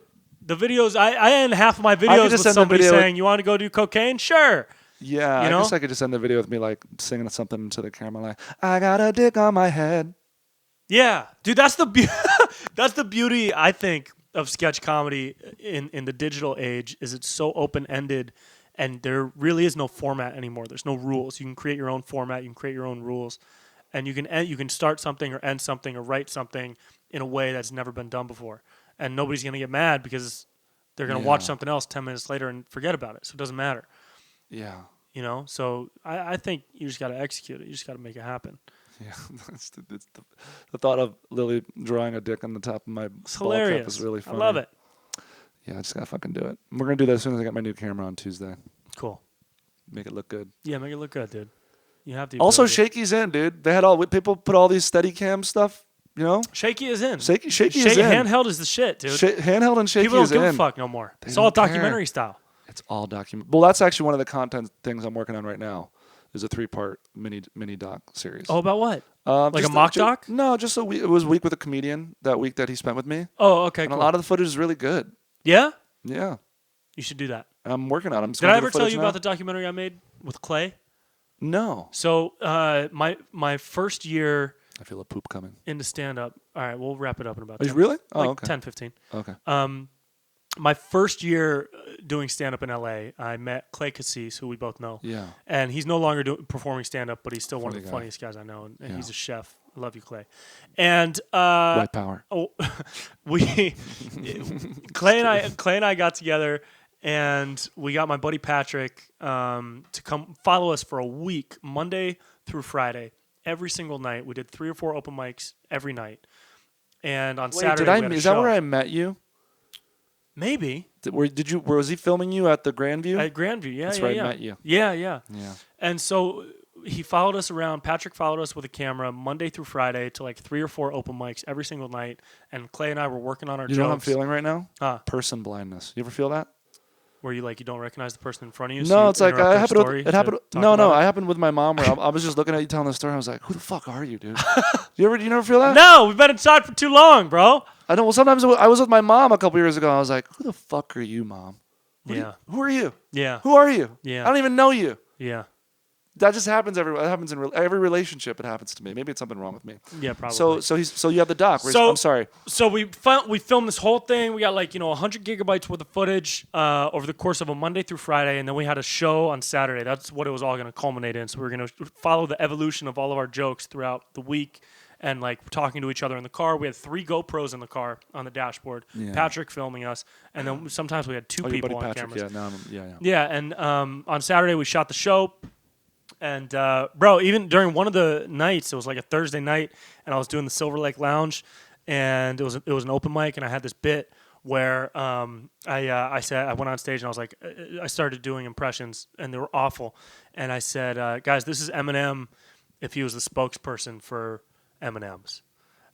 The videos, I end half of my videos with somebody saying, "You want to go do cocaine?" Sure. Yeah, you know? I guess I could just end the video with me like singing something into the camera, like "I got a dick on my head." Yeah, dude, that's the that's the beauty, I think, of sketch comedy in the digital age. Is it's so open ended, and there really is no format anymore. There's no rules. You can create your own format. You can create your own rules, and you can start something or end something or write something in a way that's never been done before, and nobody's gonna get mad because they're gonna watch something else 10 minutes later and forget about it. So it doesn't matter. Yeah. You know. So I think you just got to execute it. You just got to make it happen. Yeah, the thought of Lily drawing a dick on the top of my ball cap is really funny. I love it. Yeah, I just gotta fucking do it. We're gonna do that as soon as I get my new camera on Tuesday. Cool. Make it look good. Yeah, make it look good, dude. You have to. Also, Shaky's in, dude. They had people put all these Steadicam stuff. You know, Shaky is in. Shaky is in. Handheld is the shit, dude. Handheld and Shaky People don't is in. give a fuck no more. They it's all don't documentary care. style. It's all document. Well, that's actually one of the content things I'm working on right now. Is a 3-part mini doc series. Oh, about what? Like just a mock doc? No, just a week. It was a week with a comedian. That week that he spent with me. Oh, okay. And cool. a lot of the footage is really good. Yeah. Yeah. You should do that. I'm working on it. Did I ever tell you about the documentary I made with Clay? No. So my first year. I feel a poop coming. Into stand up. All right, we'll wrap it up in about. Are you really? Oh, like okay. 10, 15. Okay. My first year doing stand up in LA, I met Clay Cassis, who we both know. Yeah. And he's no longer performing stand up, but he's still one of the guy. funniest guys I know, and he's a chef I love you, Clay. And White power. oh, we Clay and I got together, and we got my buddy Patrick to come follow us for a week, Monday through Friday, every single night. We did 3 or 4 open mics every night, and on Saturday we had a is show. that where I met you? Maybe Was he filming you at the Grandview? at Grandview. Yeah, That's yeah, where yeah. I met you. Yeah, yeah. Yeah. And so he followed us around. Patrick followed us with a camera Monday through Friday to like 3 or 4 open mics every single night. And Clay and I were working on our You jokes. know what I'm feeling right now? Huh. Person blindness. You ever feel that? Where you don't recognize the person in front of you? No, it's like I it happened. No, I happened with my mom. Where I was just looking at you telling the story. I was like, "Who the fuck are you, dude?" You never feel that? No, we've been inside for too long, bro. I know. Well, sometimes I was with my mom a couple years ago. I was like, "Who the fuck are you, mom?" Who are you? Yeah. Who are you? Yeah. I don't even know you. Yeah. That just happens It happens in every relationship. It happens to me. Maybe it's something wrong with me. Yeah, probably. So you have the doc. I'm sorry. So we filmed this whole thing. We got 100 gigabytes worth of footage over the course of a Monday through Friday, and then we had a show on Saturday. That's what it was all going to culminate in. So we were going to follow the evolution of all of our jokes throughout the week, and talking to each other in the car. We had 3 GoPros in the car on the dashboard. Yeah. Patrick filming us, and then sometimes we had 2 people your buddy on Patrick, cameras. Yeah. Yeah, and on Saturday we shot the show. And, bro, even during one of the nights, it was like a Thursday night, and I was doing the Silver Lake Lounge, and it was an open mic, and I had this bit where I said, I went on stage, and I was like, I started doing impressions, and they were awful. And I said, guys, this is Eminem if he was the spokesperson for M&M's.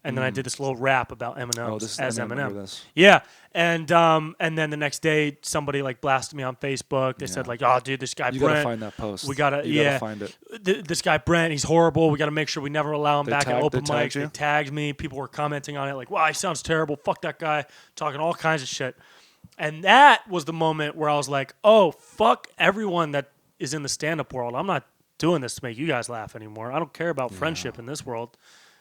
And then I did this little rap about M&M's as Eminem. Yeah, and then the next day somebody blasted me on Facebook. They said "Oh, dude, this guy You Brent, gotta find that post. We gotta gotta find it. This guy Brent, he's horrible. We gotta make sure we never allow him back at open mics." You? They tagged me. People were commenting on it "Wow, he sounds terrible. Fuck that guy," talking all kinds of shit. And that was the moment where I was like, "Oh, fuck everyone that is in the stand-up world. I'm not doing this to make you guys laugh anymore. I don't care about friendship in this world.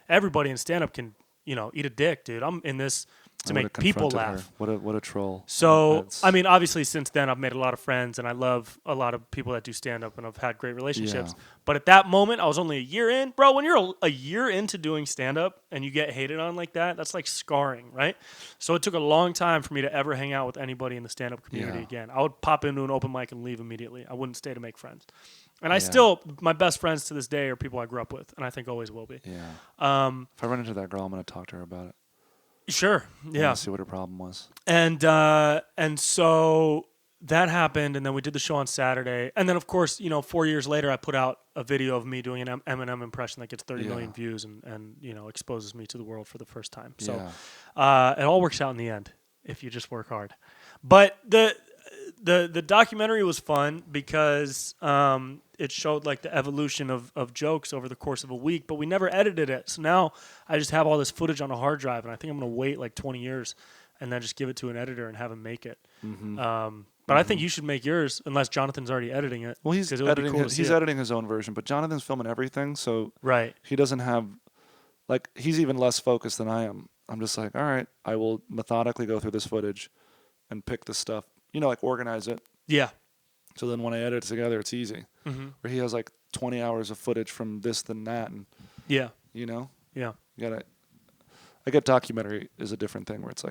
Everybody in stand-up can." Eat a dick, dude. I'm in this to make people laugh. Her. What a troll. So, I mean, obviously, since then, I've made a lot of friends, and I love a lot of people that do stand-up, and I've had great relationships. Yeah. But at that moment, I was only a year in. Bro, when you're a year into doing stand-up and you get hated on like that, that's like scarring, right? So it took a long time for me to ever hang out with anybody in the stand-up community again. I would pop into an open mic and leave immediately. I wouldn't stay to make friends. And I still, my best friends to this day are people I grew up with, and I think always will be. Yeah. If I run into that girl, I'm going to talk to her about it. Sure. Yeah. See what her problem was. And so that happened, and then we did the show on Saturday. And then, of course, 4 years later, I put out a video of me doing an Eminem impression that gets 30 million views and exposes me to the world for the first time. So it all works out in the end if you just work hard. But the documentary was fun because it showed the evolution of jokes over the course of a week, but we never edited it. So now I just have all this footage on a hard drive, and I think I'm going to wait 20 years and then just give it to an editor and have him make it. Mm-hmm. But I think you should make yours unless Jonathan's already editing it. Well, he's editing his own version, but Jonathan's filming everything, so he doesn't have he's even less focused than I am. I'm just like, all right, I will methodically go through this footage and pick the stuff. Organize it. Yeah. So then when I edit it together, it's easy. Mm-hmm. Where he has 20 hours of footage from this, then that, and Yeah. You gotta. I get documentary is a different thing where it's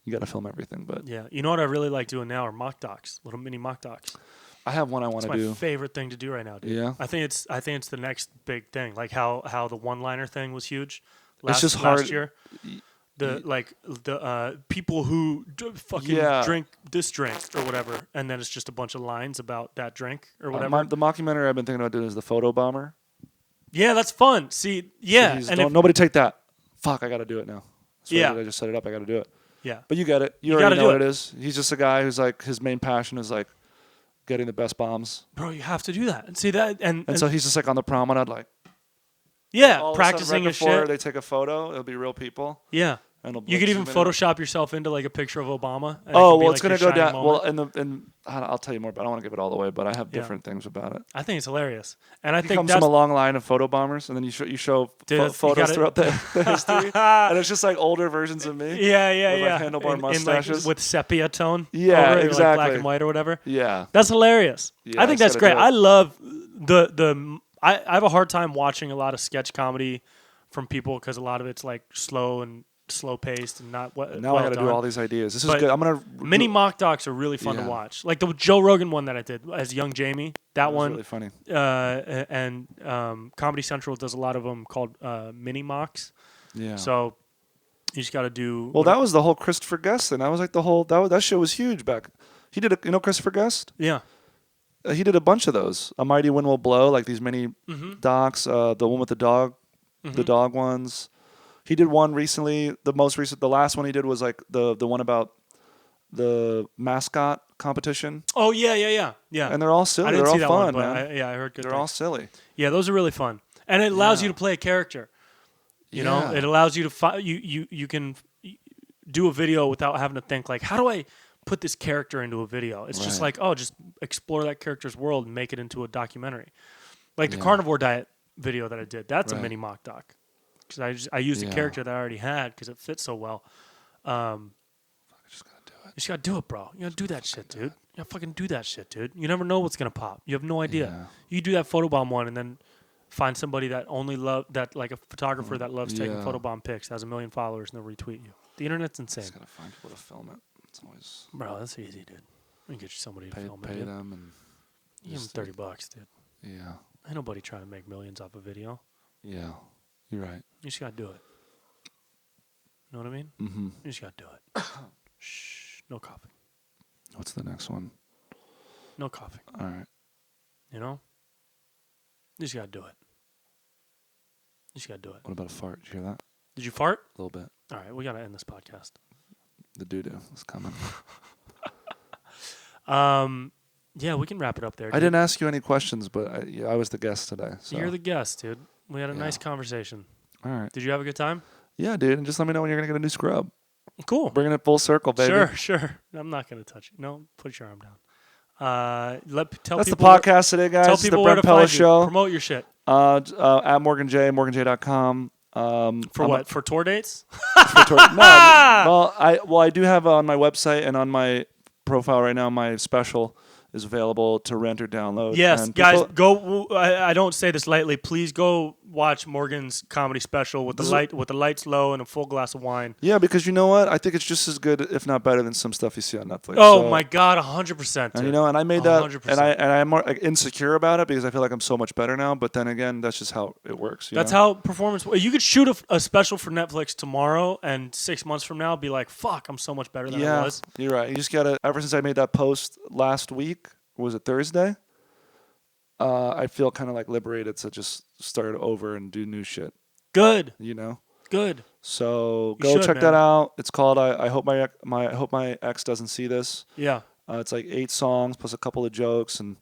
you gotta film everything, but yeah. You know what I really like doing now are mock docs, little mini mock docs. I have one I want to do. It's my favorite thing to do right now, dude. Yeah. I think it's the next big thing. How the one-liner thing was huge. It's just hard. Last year. The people who fucking drink this drink or whatever, and then it's just a bunch of lines about that drink or whatever. The mockumentary I've been thinking about doing is the photo bomber. Yeah, that's fun. See, yeah, so nobody take that. Fuck, I got to do it now. I just set it up. I got to do it. Yeah, but you get it. You already know what it is. He's just a guy who's his main passion is getting the best bombs. Bro, you have to do that and see that, and so he's just on the promenade practicing his shit. They take a photo. It'll be real people. Yeah. You could even Photoshop yourself into a picture of Obama. It's going to go down. Moment. Well, I'll tell you more, but I don't want to give it all away. But I have different things about it. I think it's hilarious, and I think comes from a long line of photo bombers, and then you show photos throughout the history, and it's just older versions of me. Yeah. With handlebar mustaches with sepia tone. Yeah, over it, exactly. Black and white or whatever. Yeah, that's hilarious. I think that's great. I love I have a hard time watching a lot of sketch comedy from people because a lot of it's like slow paced and not what. Now I got to do all these ideas. This is good. I'm gonna mini mock docs are really fun to watch. Like the Joe Rogan one that I did as Young Jamie. That was one really funny. And Comedy Central does a lot of them called mini mocks. Yeah. So you just got to do. Well, that was the whole Christopher Guest thing. That was like the whole that show was huge back. He did Christopher Guest. Yeah. He did a bunch of those. A Mighty Wind Will Blow, like these mini docs. The one with the dog, the dog ones. He did one recently. The last one he did was like the one about the mascot competition. Oh yeah. And they're all silly. I didn't they're see all that fun, one, man. I heard good. They're all silly. Yeah, those are really fun, and it allows you to play a character. You know, it allows you to you can do a video without having to think like, how do I put this character into a video? It's just like, just explore that character's world and make it into a documentary. Like the carnivore diet video that I did. That's a mini mock doc. Because I used a character that I already had because it fits so well. I just gotta do it. You just gotta do it, bro. You gotta do that shit, dude. You gotta fucking do that shit, dude. You never know what's gonna pop. You have no idea. Yeah. You do that photobomb one and then find somebody that like a photographer that loves taking photobomb pics, has 1 million followers, and they'll retweet you. The internet's insane. Just gotta find people to film it. It's always Bro, that's easy, dude. We can get you somebody to film it. Pay Dude. them and You give them $30, dude. yeah. Ain't nobody trying to make millions off a video. Yeah. You're right. You just gotta do it. You know what I mean? Mm-hmm. You just gotta do it. Shh. No coughing. What's the next one? No coughing. All right. You know? You just gotta do it. You just gotta do it. What about a fart? Did you hear that? Did you fart? A little bit. All right, we gotta end this podcast. The doo-doo is coming. Yeah, we can wrap it up there. Dude. I didn't ask you any questions, but I was the guest today. So. You're the guest, dude. We had a nice conversation. All right. Did you have a good time? Yeah, dude. And just let me know when you're going to get a new scrub. Cool. Bringing it full circle, baby. Sure. I'm not going to touch you. No, put your arm down. Tell That's people the podcast today, guys. Tell It's people the where Brent to Pella find Show. you. Promote your shit. At morganj.com. For what? For tour dates? I do have on my website and on my profile right now, my special is available to rent or download. Yes, and guys, go. I don't say this lightly. Please go watch Morgan's comedy special with the lights low and a full glass of wine. Yeah, because you know what? I think it's just as good, if not better, than some stuff you see on Netflix. Oh my God, 100%. And and I made that, 100%. and I'm more insecure about it because I feel like I'm so much better now. But then again, that's just how it works. That's how performance. You could shoot a special for Netflix tomorrow, and 6 months from now, be like, "Fuck, I'm so much better than I was." You're right. You just gotta. Ever since I made that post last week, was it Thursday? I feel kind of like liberated to just start over and do new shit. Good. You know. Good. So go check that out. It's called I hope my ex doesn't see this. Yeah. It's like 8 songs plus a couple of jokes, and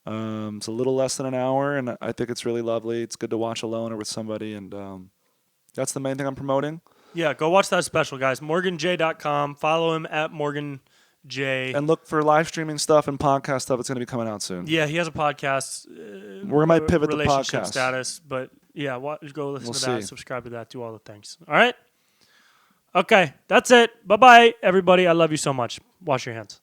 it's a little less than an hour, and I think it's really lovely. It's good to watch alone or with somebody, and that's the main thing I'm promoting. Yeah, go watch that special, guys. MorganJ.com. Follow him at Morgan J. And look for live streaming stuff and podcast stuff. It's going to be coming out soon. Yeah, he has a podcast. We might pivot the relationship podcast status, but yeah, go listen to that. See. Subscribe to that. Do all the things. All right. Okay, that's it. Bye bye, everybody. I love you so much. Wash your hands.